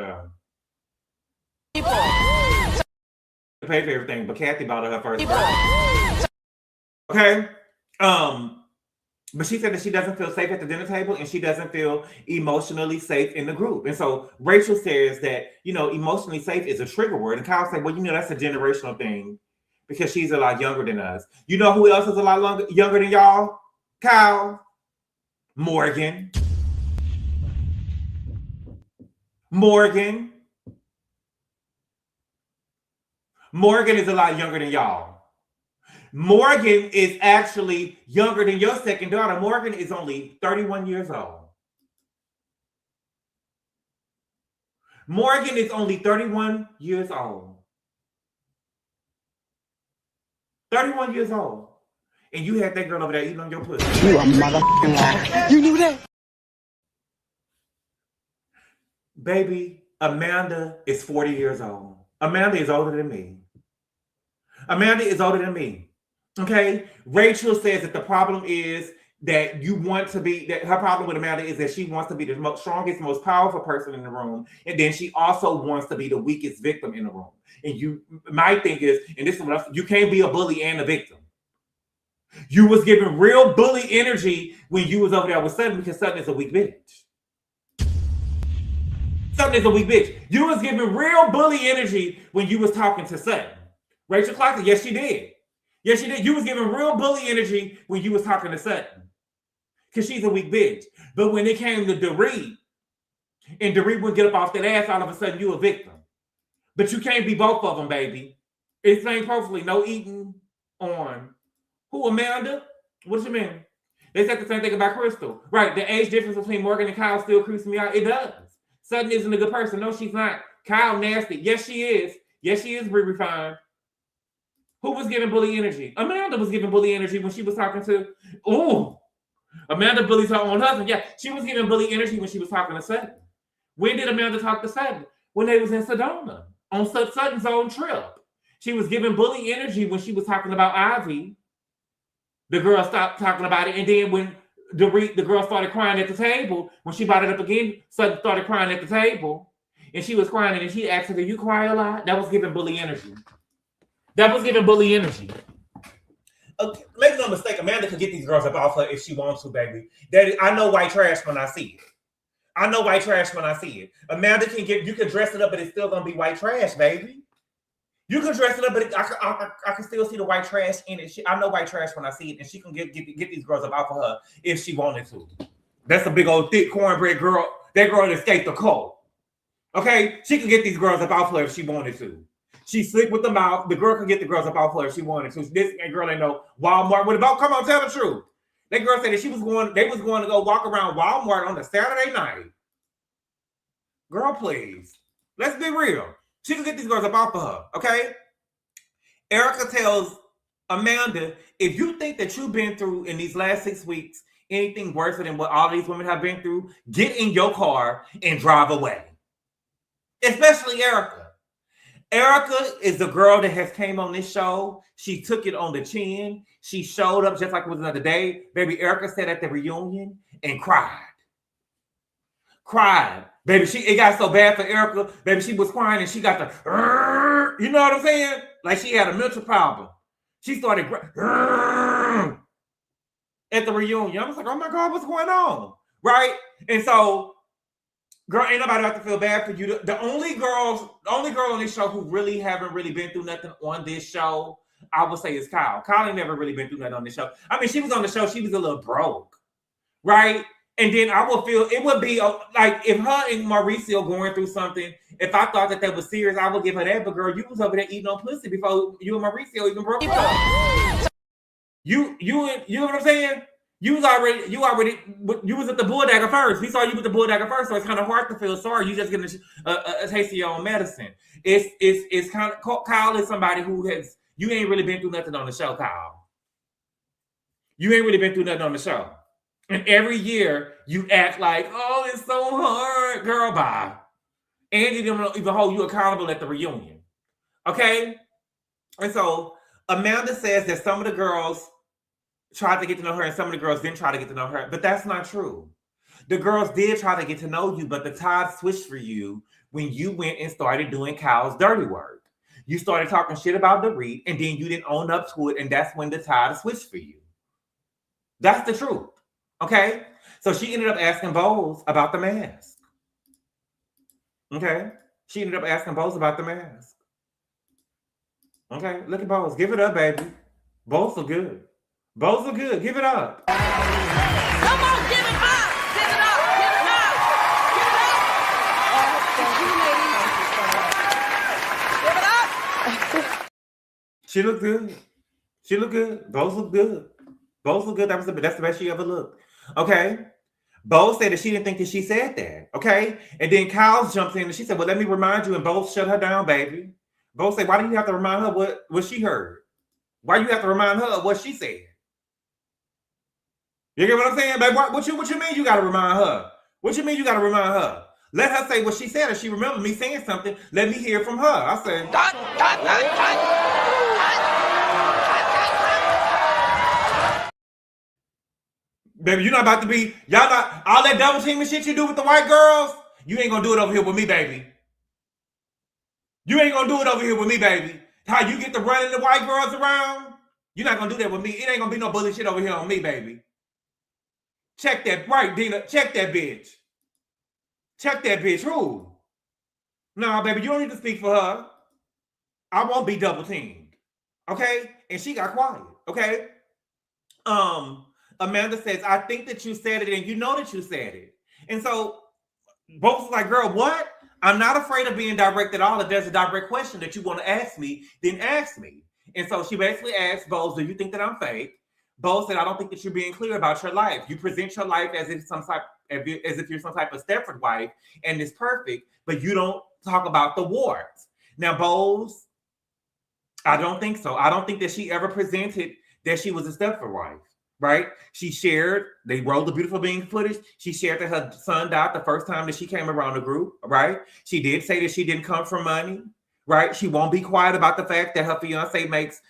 S2: for everything, but Kathy bought her first birthday. Okay? But she said that she doesn't feel safe at the dinner table and she doesn't feel emotionally safe in the group. And so Rachel says that, emotionally safe is a trigger word. And Kyle said, well, that's a generational thing because she's a lot younger than us. You know who else is a lot younger than y'all? Kyle? Morgan. Morgan is a lot younger than y'all. Morgan is actually younger than your second daughter. Morgan is only 31 years old. Morgan is only 31 years old. 31 years old. And you had that girl over there eating on your pussy.
S6: You a motherfucking liar. You knew that?
S2: Baby, Amanda is 40 years old. Amanda is older than me. Amanda is older than me. Okay? Rachel says that the problem is that her problem with Amanda is that she wants to be the strongest, most powerful person in the room. And then she also wants to be the weakest victim in the room. And my thing is, and this is what you can't be a bully and a victim. You was giving real bully energy when you was over there with Sutton because Sutton is a weak bitch. Sutton is a weak bitch. You was giving real bully energy when you was talking to Sutton. Rachel Clark said, yes, she did. Yes, she did. You was giving real bully energy when you was talking to Sutton. Because she's a weak bitch. But when it came to Dorit, and Dorit would get up off that ass, all of a sudden you a victim. But you can't be both of them, baby. Explain perfectly. No eating on. Who, Amanda? What you mean? They said the same thing about Crystal. Right, the age difference between Morgan and Kyle still creeps me out. It does. Sutton isn't a good person. No, she's not. Kyle nasty. Yes, she is. Yes, she is refined. Who was giving bully energy? Amanda was giving bully energy when she was talking to... Ooh. Amanda bullies her own husband. Yeah, she was giving bully energy when she was talking to Sutton. When did Amanda talk to Sutton? When they was in Sedona. On Sutton's own trip. She was giving bully energy when she was talking about Ivy. The girl stopped talking about it. And then when the girl started crying at the table, when she brought it up again, Sutton started crying at the table. And she was crying and she asked her, do you cry a lot? That was giving bully energy. That was giving bully energy. Make no mistake, Amanda could get these girls up off her if she wants to, baby. I know white trash when I see it. I know white trash when I see it. Amanda you can dress it up, but it's still gonna be white trash, baby. You can dress it up, but I can still see the white trash in it. I know white trash when I see it, and she can get these girls up off of her if she wanted to. That's a big old thick cornbread girl. That girl escaped the cult. Okay, she can get these girls up off her if she wanted to. She's slick with the mouth. The girl can get the girls up off her if she wanted to. This girl ain't no Walmart. What about? Come on, tell the truth. That girl said that they was going to go walk around Walmart on a Saturday night. Girl, please. Let's be real. She can get these girls up off of her, okay? Erica tells Amanda, if you think that you've been through in these last 6 weeks anything worse than what all these women have been through, get in your car and drive away. Especially Erica. Erica is the girl that has came on this show. She took it on the chin. She showed up just like it was another day. Baby, Erica sat at the reunion and cried. Cried. Baby, it got so bad for Erica. Baby, she was crying and she got the, you know what I'm saying? Like she had a mental problem. She started at the reunion. I was like, oh my God, what's going on? Right? And so, girl, ain't nobody about to feel bad for you. The only girl on this show who really haven't really been through nothing on this show, I would say, is Kyle. Kyle ain't never really been through nothing on this show. I mean, she was on the show. She was a little broke, right? And then I would feel it would be like if her and Mauricio going through something. If I thought that was serious, I would give her that. But girl, you was over there eating on pussy before you and Mauricio even broke up. You know what I'm saying? You was at the Bottega first. We saw you with the Bottega first, so it's kind of hard to feel sorry. You just getting a taste of your own medicine. It's kind of, Kyle is somebody who you ain't really been through nothing on the show, Kyle. You ain't really been through nothing on the show. And every year you act like, oh, it's so hard, girl, bye. And you don't even hold you accountable at the reunion. Okay? And so Amanda says that some of the girls tried to get to know her and some of the girls didn't try to get to know her, but that's not true. The girls did try to get to know you, but the tide switched for you when you went and started doing Kyle's dirty work. You started talking shit about Dorit, and then you didn't own up to it, and that's when the tide switched for you. That's the truth. Okay? So she ended up asking Bowles about the mask. Okay? She ended up asking Bowles about the mask. Okay? Look at Bowles. Give it up, baby. Bowles are good. Bowles are good. Give it up.
S4: Come on, give it up. Give it up. Give it up. Give it up.
S2: She looked good. She looked good. Bowles looked good. Bowles looked good. That's the best she ever looked. Okay? Bowles said that she didn't think that she said that. Okay? And then Kyle jumps in and she said, well, let me remind you. And Bowles shut her down, baby. Bowles said, why do you have to remind her what she heard? Why you have to remind her of what she said? You get what I'm saying? Like, what you mean you got to remind her? What you mean you got to remind her? Let her say what she said. If she remember me saying something, let me hear from her. I said, baby, you're not about to be, y'all not, all that double teaming shit you do with the white girls, you ain't going to do it over here with me, baby. You ain't going to do it over here with me, baby. How you get to running the white girls around, you're not going to do that with me. It ain't going to be no bully shit over here on me, baby. Check that, right, Dina. Check that bitch. Check that bitch. Who? No, baby, you don't need to speak for her. I won't be double teamed. Okay? And she got quiet. Okay? Amanda says, I think that you said it and you know that you said it. And so Bowles was like, girl, what? I'm not afraid of being direct at all. If there's a direct question that you want to ask me, then ask me. And so she basically asked Bowles, do you think that I'm fake? Bowles said, I don't think that you're being clear about your life. You present your life as if you're some type of Stepford wife and it's perfect, but you don't talk about the warts. Now, Bowles, I don't think so. I don't think that she ever presented that she was a Stepford wife, right? She shared, they rolled the beautiful being footage. She shared that her son died the first time that she came around the group, right? She did say that she didn't come from money, right? She won't be quiet about the fact that her fiance makes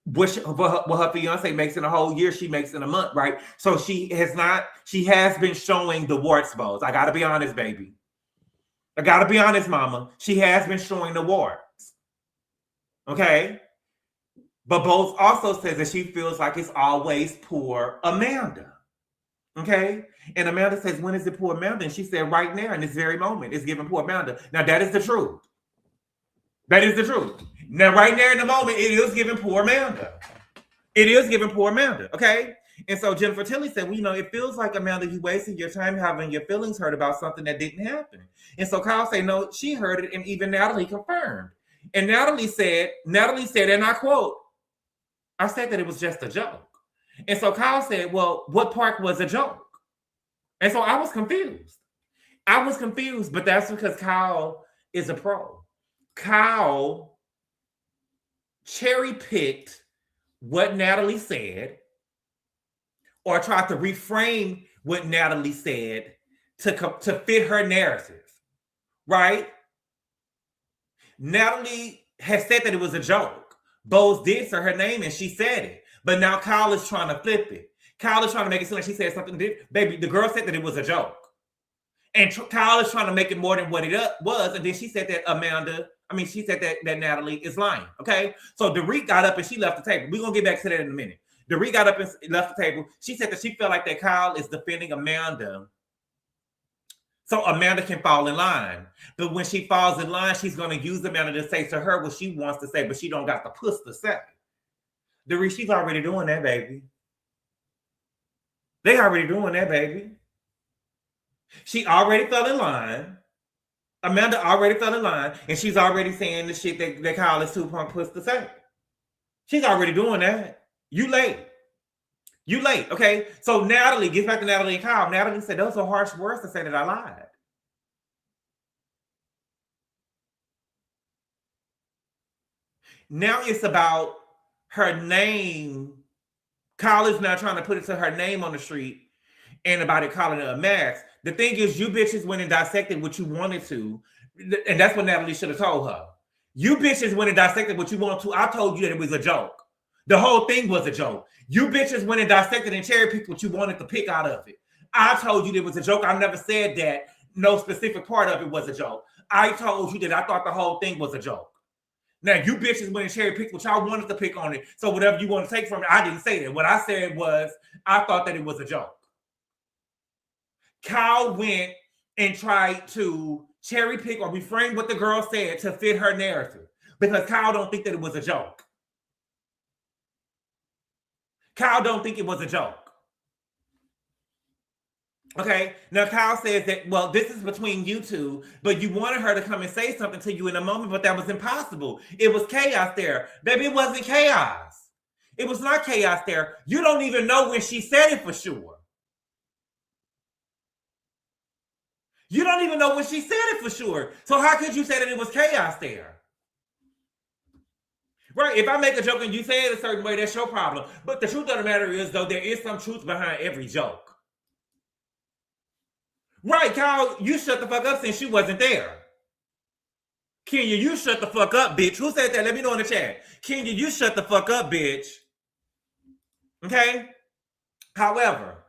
S2: what her fiance makes in a whole year, she makes in a month, right? So she has been showing the warts, Bowles. I gotta be honest, baby. I gotta be honest, mama. She has been showing the warts. Okay? But Bowles also says that she feels like it's always poor Amanda. Okay? And Amanda says, when is it poor Amanda? And she said, right now, in this very moment, it's giving poor Amanda. Now, that is the truth. That is the truth. Now, right there in the moment, it is giving poor Amanda. It is giving poor Amanda, okay? And so Jennifer Tilly said, well, it feels like, Amanda, you wasted your time having your feelings hurt about something that didn't happen. And so Kyle said, no, she heard it, and even Natalie confirmed. And Natalie said, and I quote, I said that it was just a joke. And so Kyle said, well, what part was a joke? And so I was confused. But that's because Kyle is a pro. Kyle cherry-picked what Natalie said or tried to reframe what Natalie said to fit her narrative, right? Natalie has said that it was a joke. Bowles did say her name and she said it. But now Kyle is trying to flip it. Kyle is trying to make it seem like she said something different. Baby, the girl said that it was a joke. And Kyle is trying to make it more than what it was. And then she said that she said that Natalie is lying. Okay? So Dorit got up and she left the table. We're going to get back to that in a minute. Dorit got up and left the table. She said that she felt like that Kyle is defending Amanda so Amanda can fall in line. But when she falls in line, she's going to use Amanda to say to her what she wants to say, but she don't got the puss to say. Dorit, she's already doing that, baby. They already doing that, baby. She already fell in line. Amanda already fell in line, and she's already saying the shit that Kyle is too punk puss to say. She's already doing that. You late. You late, okay? So Natalie, gets back to Natalie and Kyle. Natalie said, those are harsh words to say that I lied. Now it's about her name. Kyle is now trying to put it to her name on the street and about it calling it a mask. The thing is, you bitches went and dissected what you wanted to, and that's what Natalie should have told her. You bitches went and dissected what you wanted to. I told you that it was a joke. The whole thing was a joke. You bitches went and dissected and cherry picked what you wanted to pick out of it. I told you it was a joke. I never said that no specific part of it was a joke. I told you that I thought the whole thing was a joke. Now, you bitches went and cherry picked what y'all wanted to pick on it. So whatever you want to take from it, I didn't say that. What I said was, I thought that it was a joke. Kyle went and tried to cherry pick or reframe what the girl said to fit her narrative because Kyle don't think that it was a joke. Kyle don't think it was a joke. Okay, now Kyle says that, well, this is between you two, but you wanted her to come and say something to you in a moment, but that was impossible. It was chaos there. Baby, it wasn't chaos. It was not chaos there. You don't even know when she said it for sure. You don't even know when she said it for sure. So how could you say that it was chaos there? Right, if I make a joke and you say it a certain way, that's your problem. But the truth of the matter is, though, there is some truth behind every joke. Right, Kyle, you shut the fuck up since she wasn't there. Kenya, you shut the fuck up, bitch. Who said that? Let me know in the chat. Kenya, you shut the fuck up, bitch. Okay? However,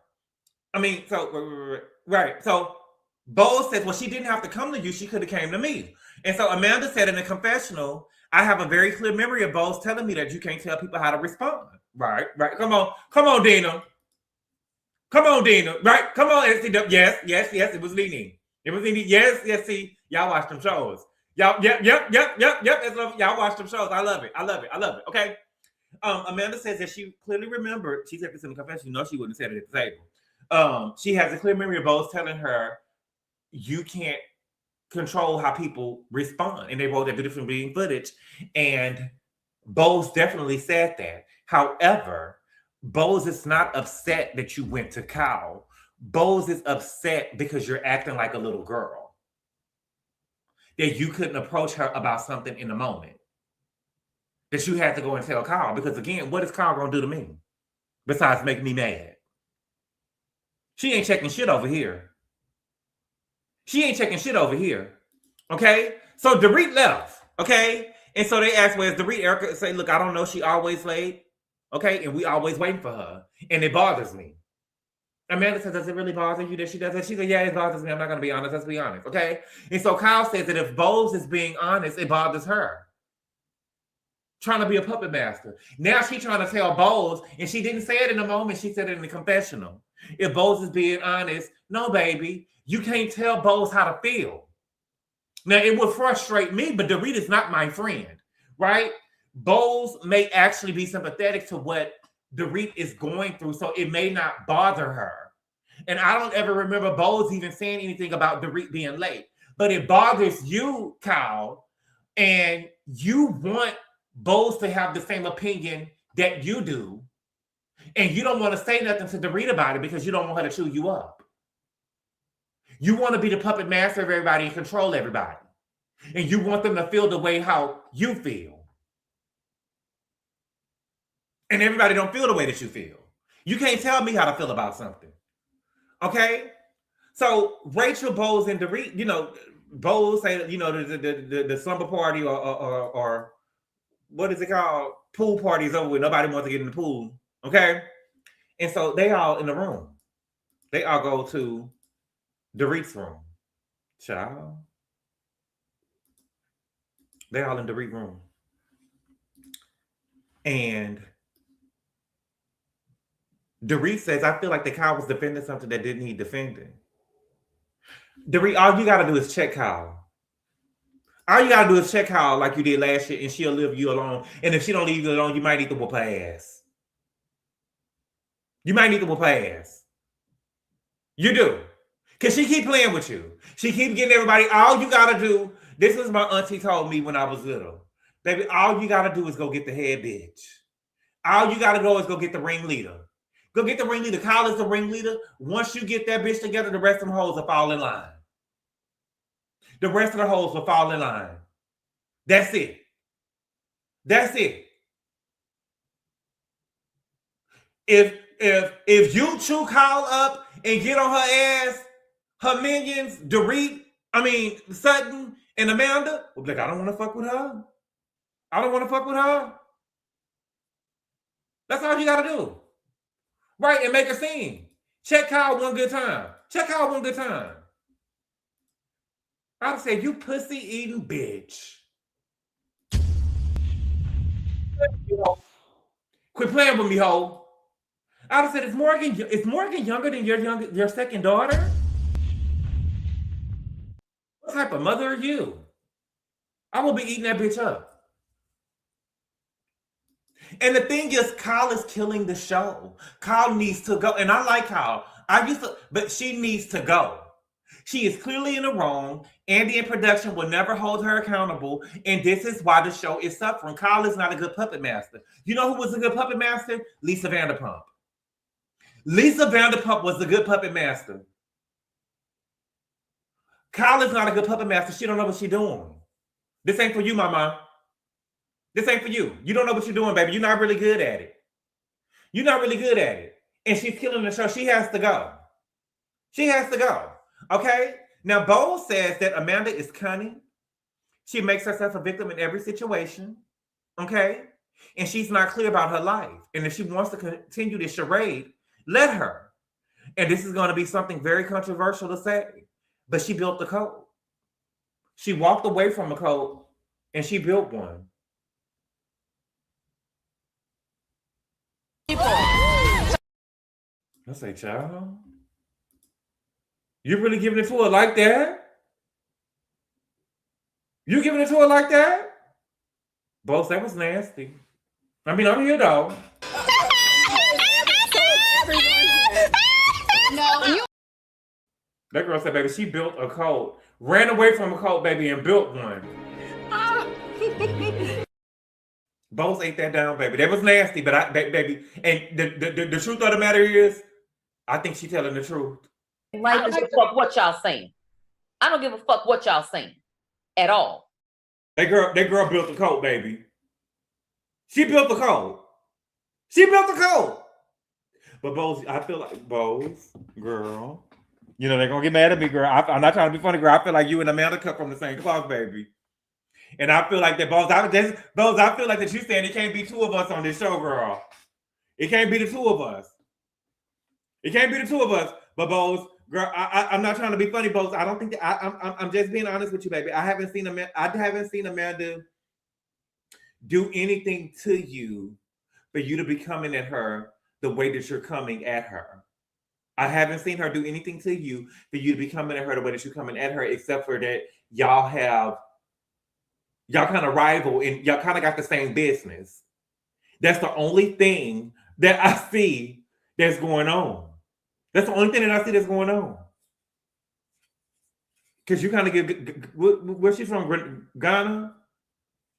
S2: right. So, Bo says, well, she didn't have to come to you. She could have came to me. And so Amanda said in the confessional, I have a very clear memory of Bo's telling me that you can't tell people how to respond. Right. Come on, Dina. Come on, Dina. Right? Come on, SCW. Yes. It was leaning. Yes. See, y'all watch them shows. Y'all, yep. Y'all watch them shows. I love it. Okay. Amanda says that she clearly remembered. She said this in the confession. You know, she wouldn't have said it at the table. She has a clear memory of Bo's telling her, you can't control how people respond. And they wrote that beautiful reading footage. And Bo's definitely said that. However, Bo's is not upset that you went to Kyle. Bo's is upset because you're acting like a little girl. That you couldn't approach her about something in the moment. That you had to go and tell Kyle. Because again, what is Kyle going to do to me? Besides make me mad. She ain't checking shit over here. Okay? So Dorit left. Okay? And so they asked, where's Dorit? Erica say, look, I don't know. She always late. Okay? And we always waiting for her. And it bothers me. Amanda says, does it really bother you that she does that? She said, yeah, it bothers me. I'm not going to be honest. Let's be honest. Okay? And so Kyle says that if Bose is being honest, it bothers her. Trying to be a puppet master. Now she's trying to tell Bose, and she didn't say it in the moment. She said it in the confessional. If Bose is being honest, no, baby, you can't tell Bose how to feel. Now, it would frustrate me, but Dorit is not my friend, right? Bose may actually be sympathetic to what Dorit is going through, so it may not bother her. And I don't ever remember Bose even saying anything about Dorit being late. But it bothers you, Kyle, and you want Bose to have the same opinion that you do, and you don't want to say nothing to Dorit about it because you don't want her to chew you up. You want to be the puppet master of everybody and control everybody. And you want them to feel the way how you feel. And everybody don't feel the way that you feel. You can't tell me how to feel about something. Okay? So Rachel, Bose, and Dorit, you know, Bose say, you know, the slumber party or what is it called? Pool party is over with. Nobody wants to get in the pool. Okay? And so they all in the room. They all go to Dorit's room. Child. They all in Dorit's room. And Dorit says, I feel like the Kyle was defending something that didn't need defending. Dorit, all you got to do is check Kyle. All you got to do is check Kyle like you did last year, and she'll leave you alone. And if she don't leave you alone, you might need to whoop her ass. You might need to whoop her ass. You do. Because she keep playing with you. She keep getting everybody, all you got to do, this is my auntie told me when I was little. Baby, all you got to do is go get the head bitch. All you got to go is go get the ringleader. Go get the ringleader. Kyle is the ringleader. Once you get that bitch together, the rest of them hoes will fall in line. The rest of the hoes will fall in line. That's it. That's it. If you chew Kyle up and get on her ass, her minions, Dorit, Sutton and Amanda, will be like, I don't want to fuck with her. I don't want to fuck with her. That's all you gotta do. Right, and make a scene. Check Kyle one good time. Check Kyle one good time. I'd say, you pussy eating bitch. Quit playing with me, ho. I'd have said, is Morgan younger than your second daughter? What type of mother are you? I will be eating that bitch up. And the thing is, Kyle is killing the show. Kyle needs to go. And I like Kyle. But she needs to go. She is clearly in the wrong. Andy in production will never hold her accountable. And this is why the show is suffering. Kyle is not a good puppet master. You know who was a good puppet master? Lisa Vanderpump. Lisa Vanderpump was a good puppet master. Kyle is not a good puppet master. She don't know what she's doing. This ain't for you, mama. This ain't for you. You don't know what you're doing, baby. You're not really good at it. You're not really good at it. And she's killing the show. She has to go. She has to go. Okay? Now, Bo says that Amanda is cunning. She makes herself a victim in every situation. Okay? And she's not clear about her life. And if she wants to continue this charade, let her. And this is going to be something very controversial to say. But she built the code. She walked away from a code and she built one. I say, child, you really giving it to her like that? You giving it to her like that? Boss, that was nasty. I'm here though.
S3: No, you.
S2: That girl said, baby, she built a code, ran away from a code, baby, and built one. Both ate that down, baby. That was nasty, but baby, and the truth of the matter is, I think she's telling the truth.
S7: I don't give a fuck what y'all saying. I don't give a fuck what y'all saying at all.
S2: That girl built the code, baby. She built the code. She built the code. But Bose, I feel like Bose, girl. You know they're gonna get mad at me, girl. I'm not trying to be funny, girl. I feel like you and Amanda cut from the same cloth, baby. And I feel like that, Bose. I feel like that you saying it can't be two of us on this show, girl. It can't be the two of us. It can't be the two of us. But Bose, girl, I'm not trying to be funny, Bose. I don't think that I'm just being honest with you, baby. I haven't seen Amanda do anything to you for you to be coming at her the way that you're coming at her. I haven't seen her do anything to you for you to be coming at her the way that you're coming at her, except for that y'all kind of rival and y'all kind of got the same business. That's the only thing that I see that's going on. That's the only thing that I see that's going on. Because you kind of give, where's she from? Ghana?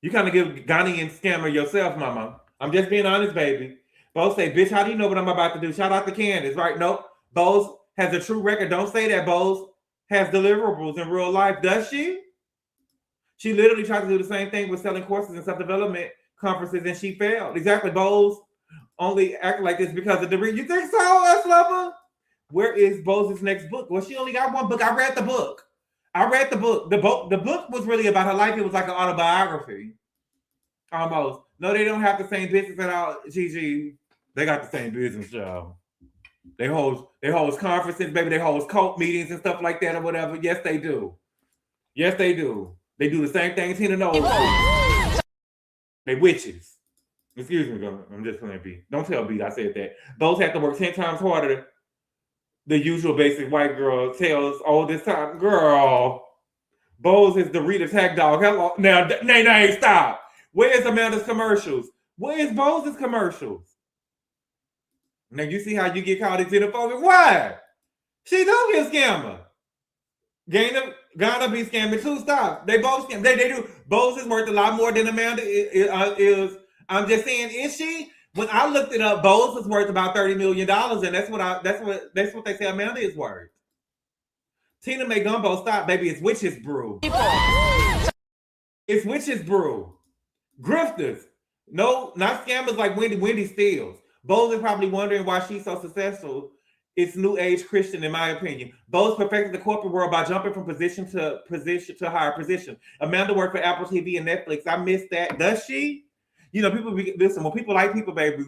S2: You kind of give Ghanaian scammer yourself, mama. I'm just being honest, baby. Bo say, bitch, how do you know what I'm about to do? Shout out to Candace, right? Nope. Bose has a true record. Don't say that Bose has deliverables in real life, does she? She literally tried to do the same thing with selling courses and self-development conferences, and she failed. Exactly. Bose only act like this because of the You think so, S-Lover? Where is Bose's next book? Well, she only got one book. I read the book. The book was really about her life. It was like an autobiography. Almost. No, they don't have the same business at all, Gigi. They got the same business, y'all. They hold conferences, baby. They hold cult meetings and stuff like that or whatever. Yes, they do. Yes, they do. They do the same thing Tina knows. They witches. Excuse me, girl. I'm just playing B. Don't tell B I said that. Those have to work 10 times harder. The usual basic white girl tells all this time. Girl, Bose is the Rita tag dog. Hello. Now, stop. Where is Amanda's commercials? Where is Bose's commercials? Now you see how you get called into the phone. Why? She don't get scammer. Ghana be scamming too. Stop. They both scam. They do. Bose is worth a lot more than Amanda is. I'm just saying, is she? when I looked it up, Bose is worth about $30 million, and that's what they say Amanda is worth. Tina May Gumbo, stop, baby. It's witch's brew. It's witch's brew. Grifters. No, not scammers like Wendy Steele. Bose is probably wondering why she's so successful. It's new age Christian, in my opinion. Bose perfected the corporate world by jumping from position to higher position. Amanda worked for Apple TV and Netflix. I missed that. Does she? You know, listen, when people like people, baby,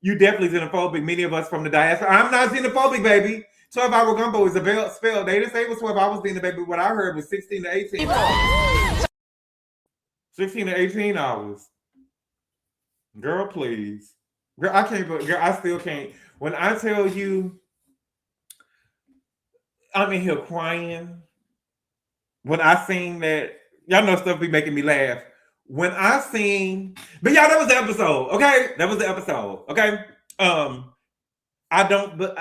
S2: you definitely xenophobic. Many of us from the diaspora. I'm not xenophobic, baby. 12-hour gumbo is a spell. They didn't say it was 12 hours, baby. What I heard was 16 to 18 hours. 16 to 18 hours. Girl, please. Girl, I can't, girl, I still can't. When I tell you, I'm in here crying. When I seen that, y'all know stuff be making me laugh. When I seen, but y'all, that was the episode, okay? That was the episode, okay?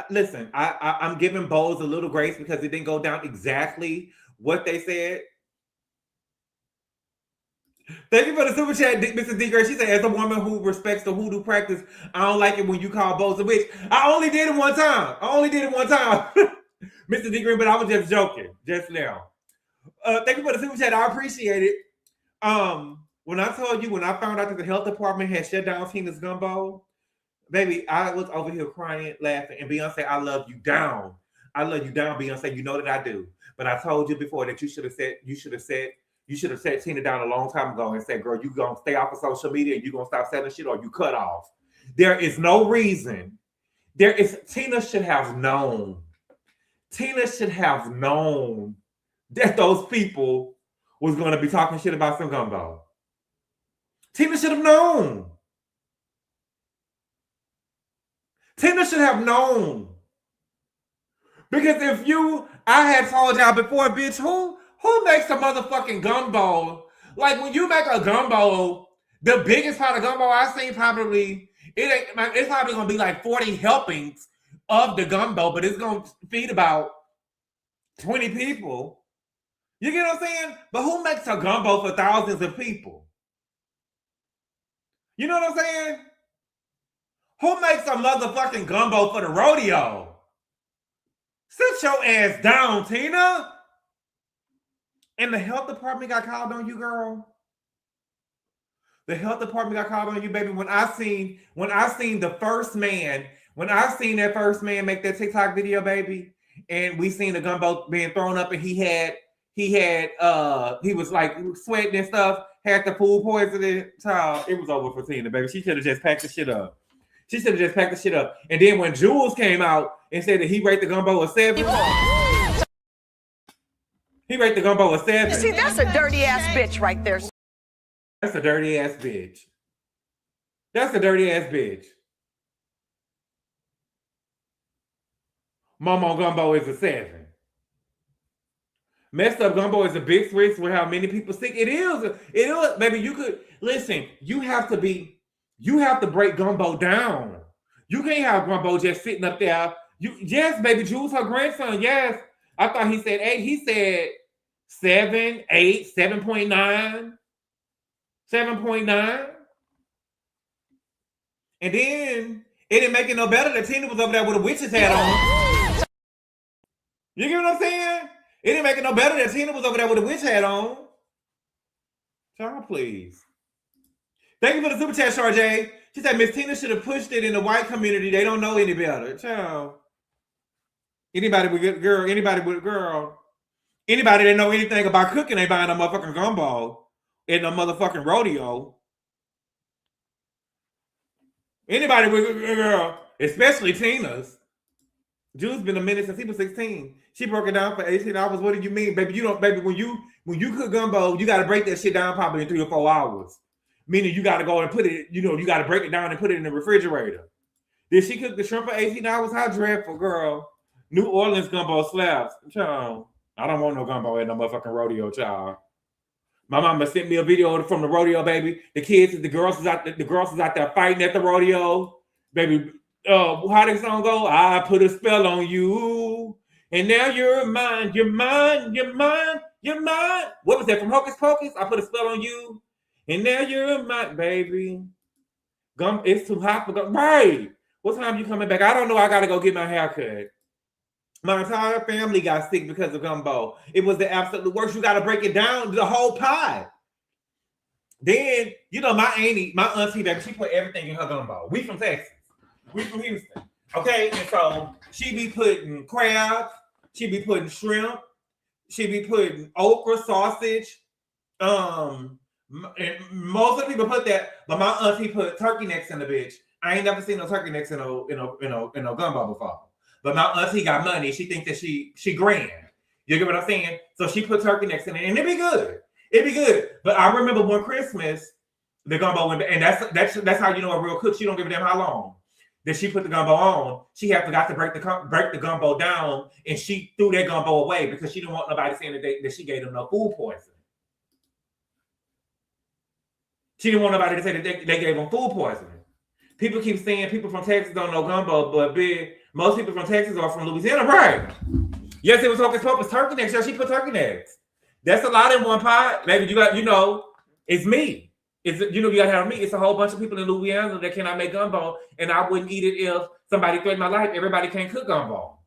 S2: Listen, I'm giving Bose a little grace because it didn't go down exactly what they said. Thank you for the super chat, Mr. D. Gray. She said, as a woman who respects the hoodoo practice, I don't like it when you call Bose a witch. I only did it one time. Mr. D. Green, but I was just joking just now. Thank you for the super chat. I appreciate it. When I told you, when I found out that the health department had shut down Tina's Gumbo, baby, I was over here crying, laughing, and Beyonce, I love you down. I love you down, Beyonce. You know that I do. But I told you before that you should have set Tina down a long time ago and said, girl, you gonna stay off of social media and you gonna stop selling shit or you cut off. There is no reason. Tina should have known. Tina should have known that those people was gonna be talking shit about some gumbo. Tina should have known. Tina should have known. Because I had told y'all before, bitch, who makes a motherfucking gumbo? Like when you make a gumbo, the biggest part of gumbo I've seen probably, it's probably gonna be like 40 helpings of the gumbo, but it's gonna feed about 20 people. You get what I'm saying? But who makes a gumbo for thousands of people? You know what I'm saying? Who makes a motherfucking gumbo for the rodeo? Sit your ass down, Tina. And the health department got called on you, girl. The health department got called on you, baby. When I seen that first man make that TikTok video, baby, and we seen the gumbo being thrown up, and he was like sweating and stuff, had the food poisoning, child. It was over for Tina, baby. She should have just packed the shit up. And then when Jules came out and said that he rated the gumbo a 7. He rated the gumbo a 7.
S8: You see, that's a dirty ass bitch right there.
S2: That's a dirty ass bitch. That's a dirty ass bitch. Momo gumbo is a 7. Messed up gumbo is a big switch with how many people sick. It is, baby. You could listen. You have to break gumbo down. You can't have gumbo just sitting up there. Yes, baby. Jules, her grandson. Yes. I thought he said 8. He said 7, 8, 7.9. 7.9. And then it didn't make it no better that Tina was over there with a witch's hat on. You get what I'm saying? It didn't make it no better that Tina was over there with a witch hat on. Child, please. Thank you for the super chat, Sharjay. She said Miss Tina should have pushed it in the white community. They don't know any better. Child. Anybody that know anything about cooking ain't buying a motherfucking gumbo in a motherfucking rodeo. Anybody with girl, especially Tina's. Jules been a minute since he was 16. She broke it down for 18 hours. What do you mean, baby? Baby, when you cook gumbo, you got to break that shit down probably in 3 or 4 hours. Meaning you got to go and put it, you got to break it down and put it in the refrigerator. Did she cook the shrimp for 18 hours? How dreadful, girl. New Orleans gumbo slaps. Child, I don't want no gumbo at no motherfucking rodeo, child. My mama sent me a video from the rodeo, baby. The girls is out there fighting at the rodeo. Baby, how this song go? I put a spell on you. And now you're mine. What was that from Hocus Pocus? I put a spell on you. And now you're mine, baby. It's too hot for gumbo. Right. What time you coming back? I don't know. I gotta go get my hair cut. My entire family got sick because of gumbo. It was the absolute worst. You gotta break it down, the whole pie. Then, you know, my auntie, baby, she put everything in her gumbo. We from Texas. We from Houston. Okay, and so she be putting crabs, she be putting shrimp, she be putting okra, sausage. And most of the people put that, but my auntie put turkey necks in the bitch. I ain't never seen no turkey necks in no gumbo before. But my auntie got money. She thinks that she grand. You get what I'm saying? So she put turkey necks in it, and it'd be good. It'd be good. But I remember one Christmas, the gumbo went, and that's how you know a real cook. She don't give a damn how long that she put the gumbo on. She had forgot to break the gumbo down, and she threw that gumbo away because she didn't want nobody saying that she gave them no food poisoning. She didn't want nobody to say that they gave them food poisoning. People keep saying people from Texas don't know gumbo, but most people from Texas are from Louisiana, right? Yes, it was hocus pocus turkey necks. Yeah, she put turkey necks. That's a lot in one pot. Maybe you got, it's me. You gotta have me. It's a whole bunch of people in Louisiana that cannot make gumbo, and I wouldn't eat it if somebody threatened my life. Everybody can't cook gumbo.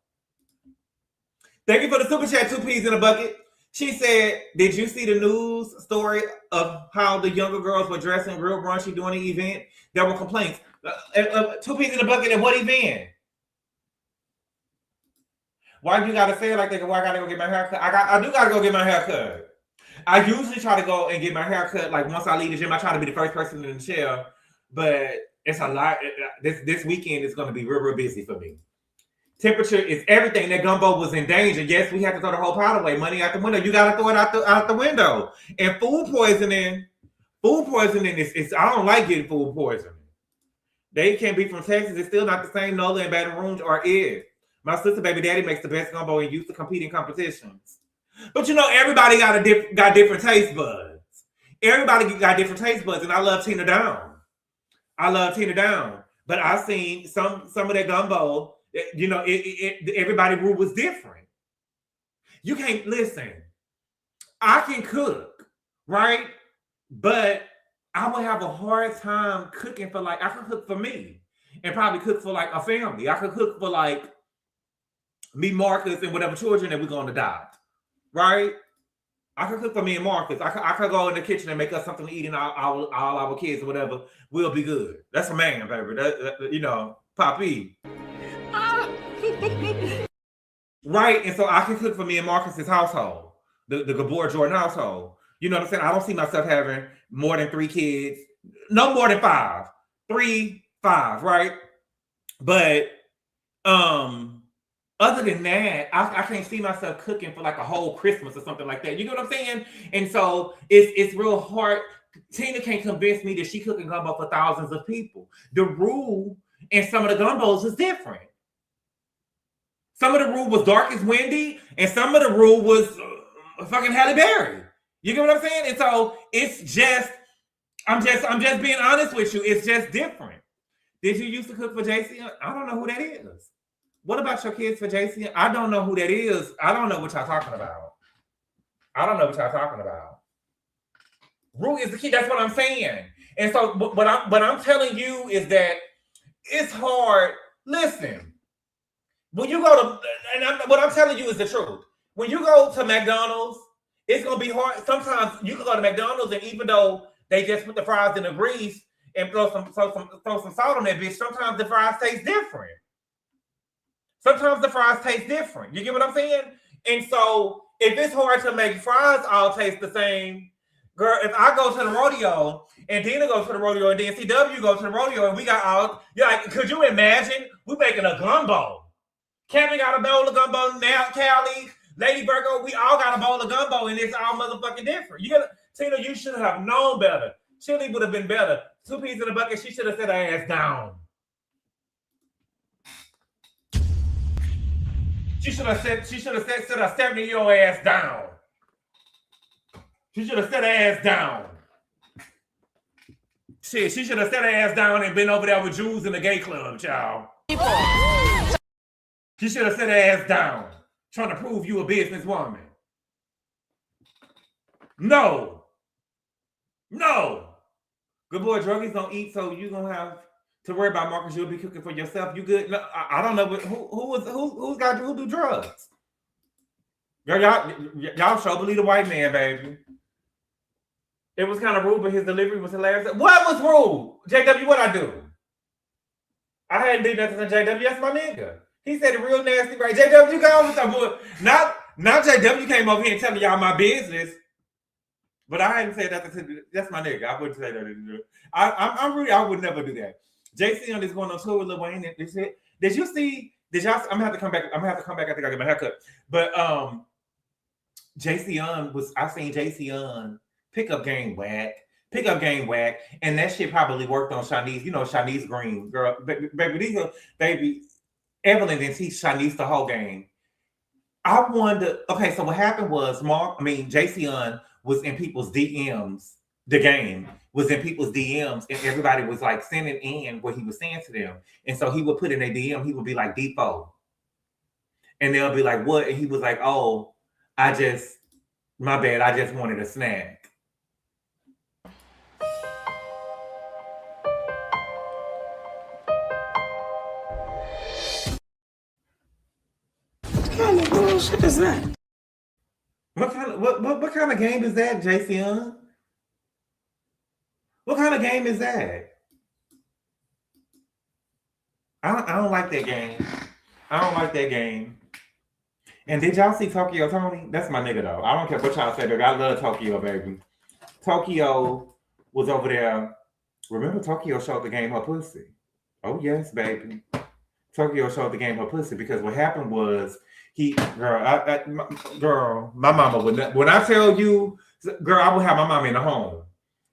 S2: Thank you for the super chat, 2 peas in a bucket. She said, did you see the news story of how the younger girls were dressing real brunchy during the event? There were complaints. 2 peas in a bucket at what event? Why you gotta say it like that? Why I gotta go get my hair cut? I do gotta go get my hair cut. I usually try to go and get my hair cut. Like once I leave the gym, I try to be the first person in the chair. But it's a lot. This weekend is gonna be real busy for me. Temperature is everything. That gumbo was in danger. Yes, we had to throw the whole pot away. Money out the window. You gotta throw it out the window. And food poisoning is I don't like getting food poisoning. They can't be from Texas. It's still not the same Nola and Baton Rouge or is. My sister baby daddy makes the best gumbo and used to compete in competitions. But everybody got different taste buds. Everybody got different taste buds, and I love Tina Down. But I seen some of that gumbo. Everybody rule was different. You can't listen. I can cook, right? But I would have a hard time cooking for I could cook for me and probably cook for a family. I could cook for me, Marcus, and whatever children that we're going to adopt, right? I could cook for me and Marcus. I could go in the kitchen and make us something to eat, and all our kids or whatever will be good. That's a man, baby. Papi. Right, and so I can cook for me and Marcus's household, the GABOR Jordan household. You know what I'm saying? I don't see myself having more than 3 kids. No more than 5. 3, 5, right? But other than that, I can't see myself cooking for a whole Christmas or something like that. You know what I'm saying? And so it's real hard. Tina can't convince me that she cooking gumbo for thousands of people. The rule in some of the gumbos is different. Some of the rule was Dark as Wendy, and some of the rule was fucking Halle Berry. You get what I'm saying? And so it's just, I'm just being honest with you. It's just different. Did you used to cook for JC? I don't know who that is. What about your kids for JC? I don't know who that is. I don't know what y'all talking about. Rue is the key. That's what I'm saying. And so what I'm telling you is that it's hard. Listen, when you go to, what I'm telling you is the truth. When you go to McDonald's, it's gonna be hard. Sometimes you can go to McDonald's, and even though they just put the fries in the grease and throw some salt on that bitch, sometimes the fries taste different. You get what I'm saying? And so if it's hard to make fries all taste the same, girl, if I go to the rodeo and Dina goes to the rodeo and then CW goes to the rodeo and we got all, could you imagine? We making a gumbo. Kevin got a bowl of gumbo now, Callie, Lady Virgo, we all got a bowl of gumbo, and it's all motherfucking different. Tina, you should have known better. Chili would have been better. 2 peas in a bucket, she should have set her ass down. She should have set her 70-year-old ass down. She should have set her ass down. Shit, she should have set her ass down and been over there with Jews in the gay club, child. She should have set her ass down. Trying to prove you a businesswoman. No. Good boy, druggies don't eat, so you gonna have to worry about Marcus. You'll be cooking for yourself. You good? No, I don't know, but who do drugs? Girl, y'all show believe the white man, baby. It was kind of rude, but his delivery was hilarious. What was rude? JW, what I do? I hadn't did nothing to JW. That's my nigga. He said it real nasty, right? JW, you go with that boy. Not JW came over here and telling y'all my business. But I hadn't said that to that's my nigga. I wouldn't say that. I'm really, I would never do that. JC on is going on tour with Lil Wayne. Did you see? Did y'all? I'm gonna have to come back. I think I get my haircut. But JC on was. I seen JC on pickup game whack, and that shit probably worked on Shanice. You know Shanice Green, girl, baby. Evelyn didn't teach Shanice the whole game. I wonder. Okay, so what happened was JC on was in people's DMs. The game was in people's DMs, and everybody was like sending in what he was saying to them. And so he would put in a DM, he would be like, Defo. And they'll be like, what? And he was like, oh, my bad, I just wanted a snack.
S6: What kind of bullshit is that?
S2: What kind of game is that, JC? What kind of game is that? I don't like that game. I don't like that game. And did y'all see Tokyo Tony? That's my nigga though. I don't care what y'all say, baby. I love Tokyo, baby. Tokyo was over there. Remember Tokyo showed the game her pussy. Oh yes, baby. Tokyo showed the game her pussy because what happened was my mama would not, when I tell you, girl, I would have my mama in the home.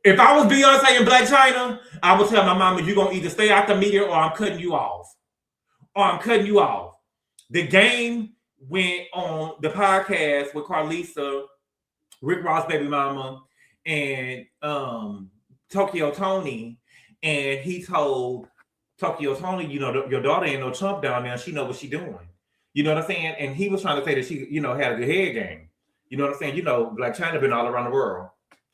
S2: If I was Beyonce in Black China, I would tell my mama, you're going to either stay out the media or I'm cutting you off. The game went on the podcast with Carlisa, Rick Ross' baby mama, and Tokyo Tony. And he told Tokyo Tony, your daughter ain't no chump down there. She know what she doing. You know what I'm saying? And he was trying to say that she, had a good head game. You know what I'm saying? Black China been all around the world.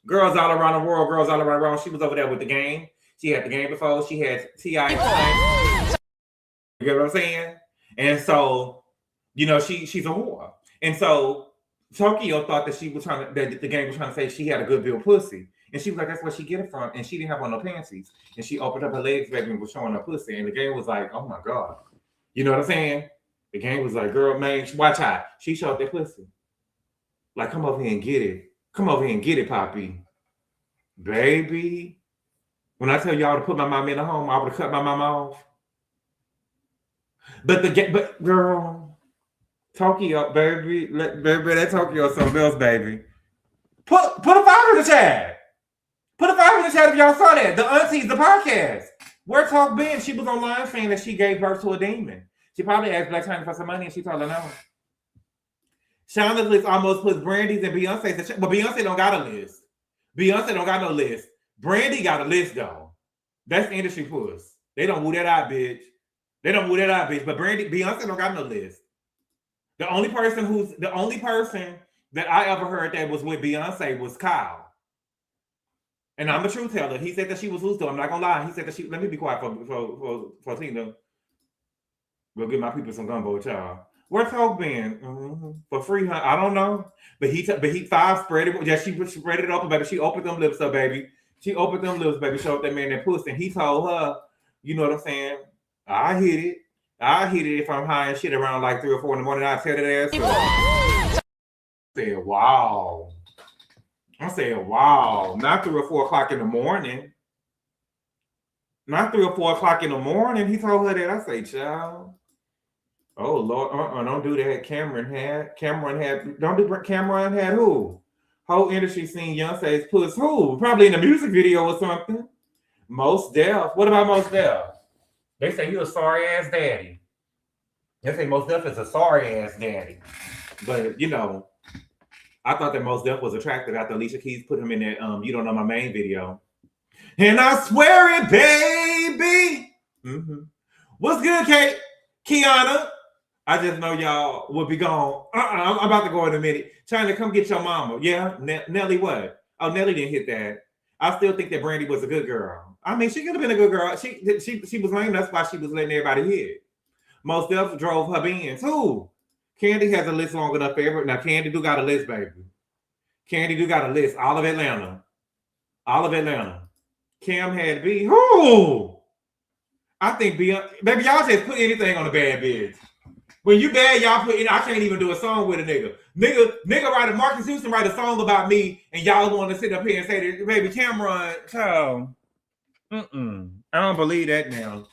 S2: Girls all around the world. She was over there with the game. She had the game before. She had T.I. You get what I'm saying? And so, she's a whore. And so Tokyo thought that that the game was trying to say she had a good built pussy. And she was like, that's where she get it from. And she didn't have on no panties. And she opened up her legs, baby, and was showing her pussy. And the game was like, oh my God. You know what I'm saying? The game was like, girl, man, watch out. She showed that pussy. Like, come over here and get it. Come over here and get it, Poppy. Baby. When I tell y'all to put my mom in the home, I would have cut my mom off. But girl, Tokyo, baby, that Tokyo something else, baby. Put a fire in the chat. Put a fire in the chat if y'all saw that. The aunties, the podcast. Where Talk been? She was online saying that she gave birth to a demon. She probably asked Black China for some money and she told her no. Shauna's list almost puts Brandy's and Beyonce's, but Beyonce don't got a list. Beyonce don't got no list. Brandy got a list though. That's industry puss. They don't woo that out, bitch. But Beyonce don't got no list. The only person that I ever heard that was with Beyonce was Kyle. And I'm a truth teller. He said that she was loose though. I'm not gonna lie. He said that she. Let me be quiet for Tina. We'll give my people some gumbo, y'all. Where Talk been? For free, huh? I don't know. But he five spread it. Yeah, she spread it open, baby. She opened them lips up, baby. Showed that man that pussy. And he told her, you know what I'm saying? I hit it if I'm high and shit around like 3 or 4 in the morning. I tell that ass. I said, wow. Not 3 or 4 o'clock in the morning. Not 3 or 4 o'clock in the morning. He told her that. I say, child. Oh Lord, don't do that. Cameron had who? Whole industry seen Beyonce's puss who? Probably in a music video or something. Most Def. What about Most Def? They say you a sorry ass daddy. They say Most Def is a sorry ass daddy. But I thought that Most Def was attractive after Alicia Keys put him in that You Don't Know My Main video. And I swear it, baby. What's good, Kate? Kiana? I just know y'all will be gone. I'm about to go in a minute. Trying to come get your mama. Yeah? Nelly what? Oh, Nelly didn't hit that. I still think that Brandy was a good girl. I mean, she could have been a good girl. She was lame. That's why she was letting everybody hit. Most Def drove her being too. Candy has a list long enough for everyone. Now, Candy do got a list, baby. Candy do got a list. All of Atlanta. All of Atlanta. Cam had B. Who? I think Beyonce. Baby, y'all just put anything on a bad bitch. When you bad, y'all put in. I can't even do a song with a nigga. Nigga write a Marcus Houston write a song about me, and y'all want to sit up here and say that, baby, Cameron, child. I don't believe that now.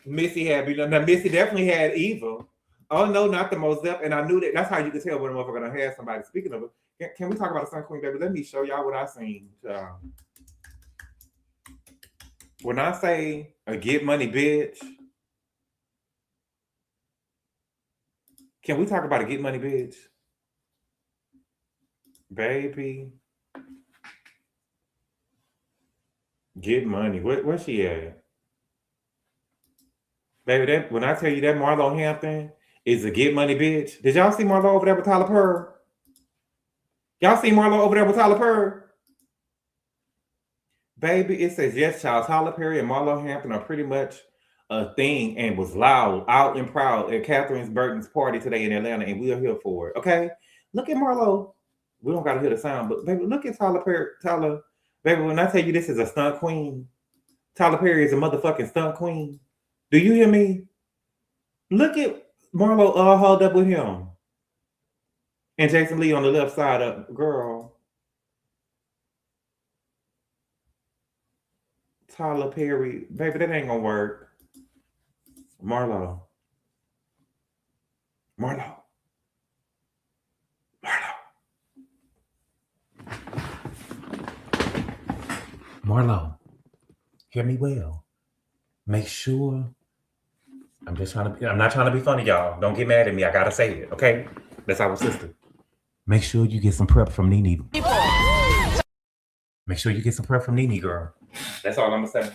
S2: Missy had B. Now, Missy definitely had evil. Oh, no, not the most depth. And I knew that. That's how you can tell when a motherfucker gonna have somebody. Speaking of it, can we talk about the Sun Queen, baby? Let me show y'all what I seen. When I say a get money bitch, can we talk about a get money bitch? Baby. Get money. Where's she at? Baby, when I tell you that Marlo Hampton is a get money bitch. Did y'all see Marlo over there with Tyler Perry? Y'all see Marlo over there with Tyler Perry? Baby, it says, yes, child. Tyler Perry and Marlo Hampton are pretty much a thing and was loud, out and proud at Catherine Burton's party today in Atlanta, and we are here for it. Okay? Look at Marlo. We don't got to hear the sound, but baby, look at Tyler Perry. Tyler, baby, when I tell you this is a stunt queen, Tyler Perry is a motherfucking stunt queen. Do you hear me? Look at Marlo hugged up with him. And Jason Lee on the left side of girl. Tyler Perry, baby, that ain't gonna work. Marlo. Hear me well. Make sure. I'm not trying to be funny, y'all. Don't get mad at me. I gotta say it, okay? That's our sister. Make sure you get some prep from Nene. Make sure you get some prep from Nene, girl. That's all I'm gonna say.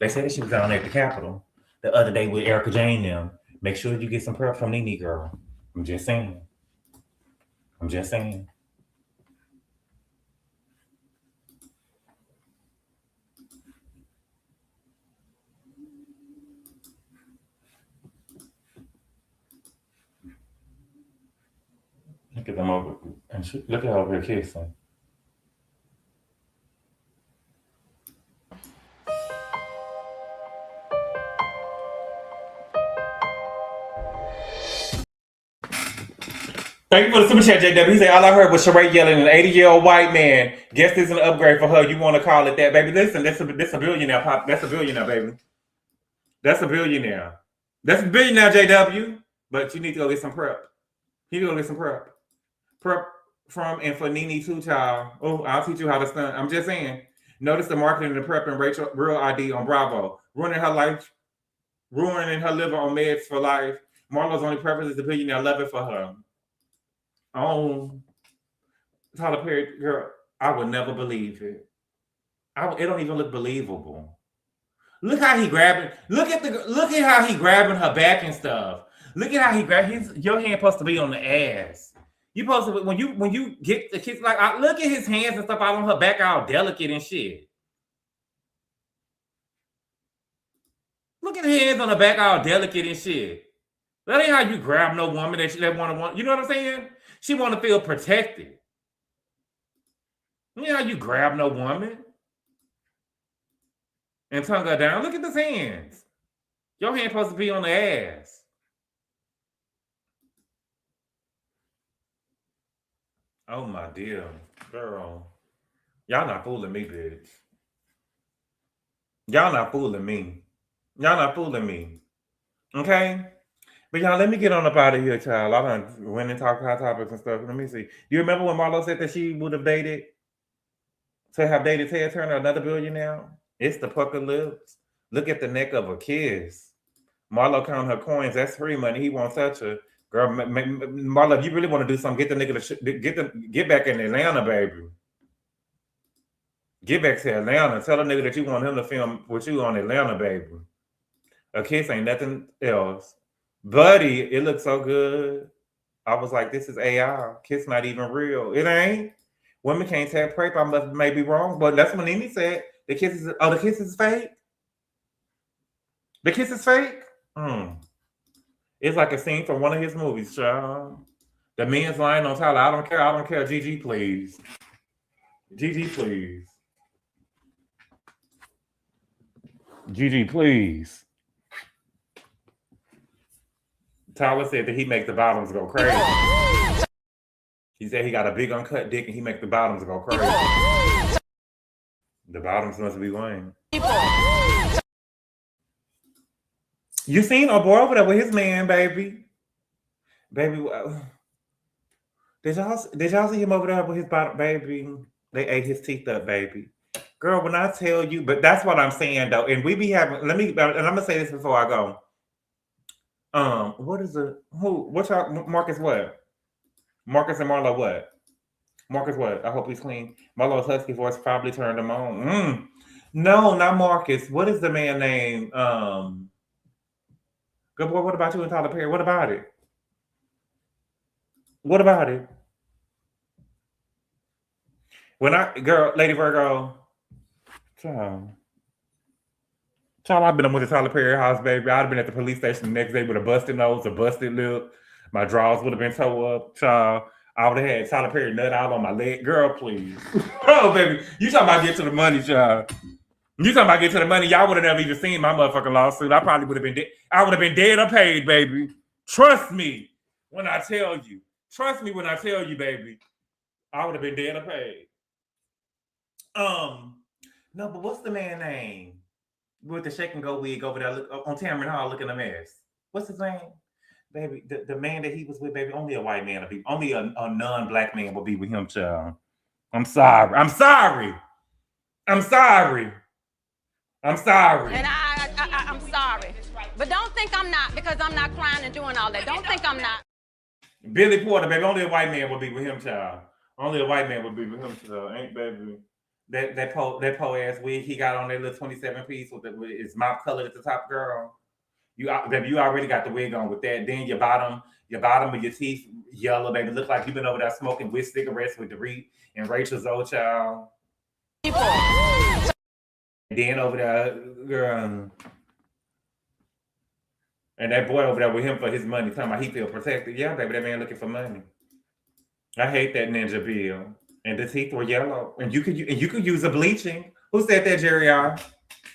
S2: They said that she was down there at the Capitol the other day with Erica Jane them. Make sure you get some prep from Nene, girl. I'm just saying. Look at them over, and look at her over here kissing. Thank you for the super chat, JW. He said, all I heard was Sheree yelling, an 80-year-old white man. Guess this is an upgrade for her. You want to call it that, baby? Listen, that's a billionaire, pop. That's a billionaire, baby. That's a billionaire. That's a billionaire, JW. But you need to go get some prep. You need to go get some prep. Prep from and for Nene too, child. Oh, I'll teach you how to stunt. I'm just saying. Notice the marketing and the prep and Rachel Real ID on Bravo. Ruining her life. Ruining her liver on meds for life. Marlo's only preference is the billionaire. Love it for her. Oh, Tyler Perry, girl, I would never believe it. It don't even look believable. Look how he grabbing. Look at how he grabbing her back and stuff. Look at how he your hand supposed to be on the ass. You supposed to when you get the kiss like look at his hands and stuff out on her back all delicate and shit. Look at the hands on the back all delicate and shit. That ain't how you grab no woman that want. You know what I'm saying? She want to feel protected. You know how you grab no woman and tongue her down. Look at his hands. Your hand supposed to be on the ass. Oh my dear girl, y'all not fooling me, bitch. Y'all not fooling me. Okay. But y'all, let me get on up out of here, child. I done went and talked hot topics and stuff. Let me see. You remember when Marlo said that she would have dated Ted Turner, another billionaire? It's the pucker lips. Look at the neck of a kiss. Marlo count her coins. That's free money. He won't touch her. Girl, Marlo, if you really want to do something, get the nigga get back in Atlanta, baby. Get back to Atlanta. Tell the nigga that you want him to film with you on Atlanta, baby. A kiss ain't nothing else. Buddy, it looks so good. I was like, this is AI. Kiss not even real. It ain't. Women can't take rape. I may be wrong, but that's what Nene said. The kiss is fake. The kiss is fake. It's like a scene from one of his movies, child. The man's lying on Tyler. I don't care. Gigi, please. Gigi, please. Gigi, please. Tyler said that he makes the bottoms go crazy. He said he got a big uncut dick and he makes the bottoms go crazy. The bottoms must be lame. You seen a boy over there with his man, baby? Baby, did y'all see him over there with his bottom, baby? They ate his teeth up, baby. Girl, when I tell you, but that's what I'm saying though. And we be having, and I'm gonna say this before I go. What's y'all, Marcus what? Marcus and Marlo what? Marcus what? I hope he's clean. Marlo's husky voice probably turned him on. No, not Marcus. What is the man name? Good boy, what about you and Tyler Perry? What about it? What about it? Lady Virgo, child, I've been with the Tyler Perry house, baby. I'd have been at the police station the next day with a busted nose, a busted lip. My drawers would have been tore up, child. I would have had Tyler Perry nut out on my leg. Girl, please. Oh, baby, you talking about get to the money, child. You talking about get to the money. Y'all would have never even seen my motherfucking lawsuit. I probably would have been dead. I would have been dead or paid, baby. Trust me when I tell you. Trust me when I tell you, baby. I would have been dead or paid. No, but what's the man name? With the shake and go wig over there on Tamron Hall looking a mess. What's his name? Baby, the man that he was with, baby, only a white man would be, only a non-black man will be with him, child. I'm sorry.
S4: And I'm sorry. But don't think I'm not, because I'm not crying and doing all that. Don't think I'm not.
S2: Billy Porter, baby, only a white man will be with him, child. Only a white man will be with him, child. Ain't baby. That po ass wig he got on that little 27 piece with his mop colored at the top, girl. Baby, you already got the wig on with that. Then your bottom of your teeth yellow, baby. Look like you've been over there smoking with cigarettes with Dorit and Rachel's old child. And then over there, girl. And that boy over there with him for his money, talking about he feel protected. Yeah, baby, that man looking for money. I hate that Ninja Bill. And the teeth were yellow. And you could use a bleaching. Who said that, Jerry R?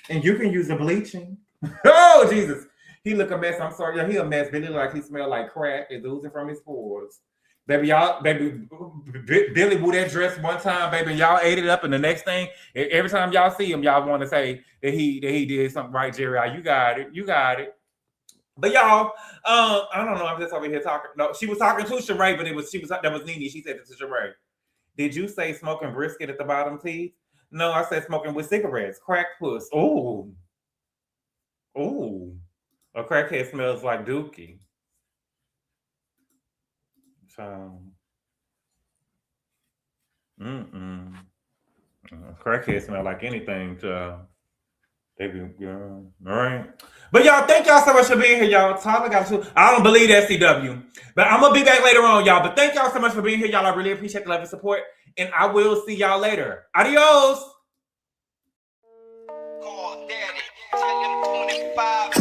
S2: And you can use a bleaching. Oh, Jesus. He look a mess. I'm sorry. Yeah, he a mess. Billy like he smell like crack. It's oozing from his pores. Baby, Billy wore that dress one time, baby, and y'all ate it up. And the next thing, every time y'all see him, y'all want to say that he did something right, Jerry R. You got it. But y'all, I don't know. I'm just over here talking. No, she was talking to Sheree, but that was Nene. She said it to Sheree. Did you say smoking brisket at the bottom teeth? No, I said smoking with cigarettes. Crack puss. Ooh. A crackhead smells like dookie. So, crackhead smell like anything, child. They be, all right. But y'all, thank y'all so much for being here, y'all. Tyler got to. I don't believe SCW, but I'm gonna be back later on, y'all. But thank y'all so much for being here, y'all. I really appreciate the love and support, and I will see y'all later. Adios.
S1: Call daddy, tell him 25.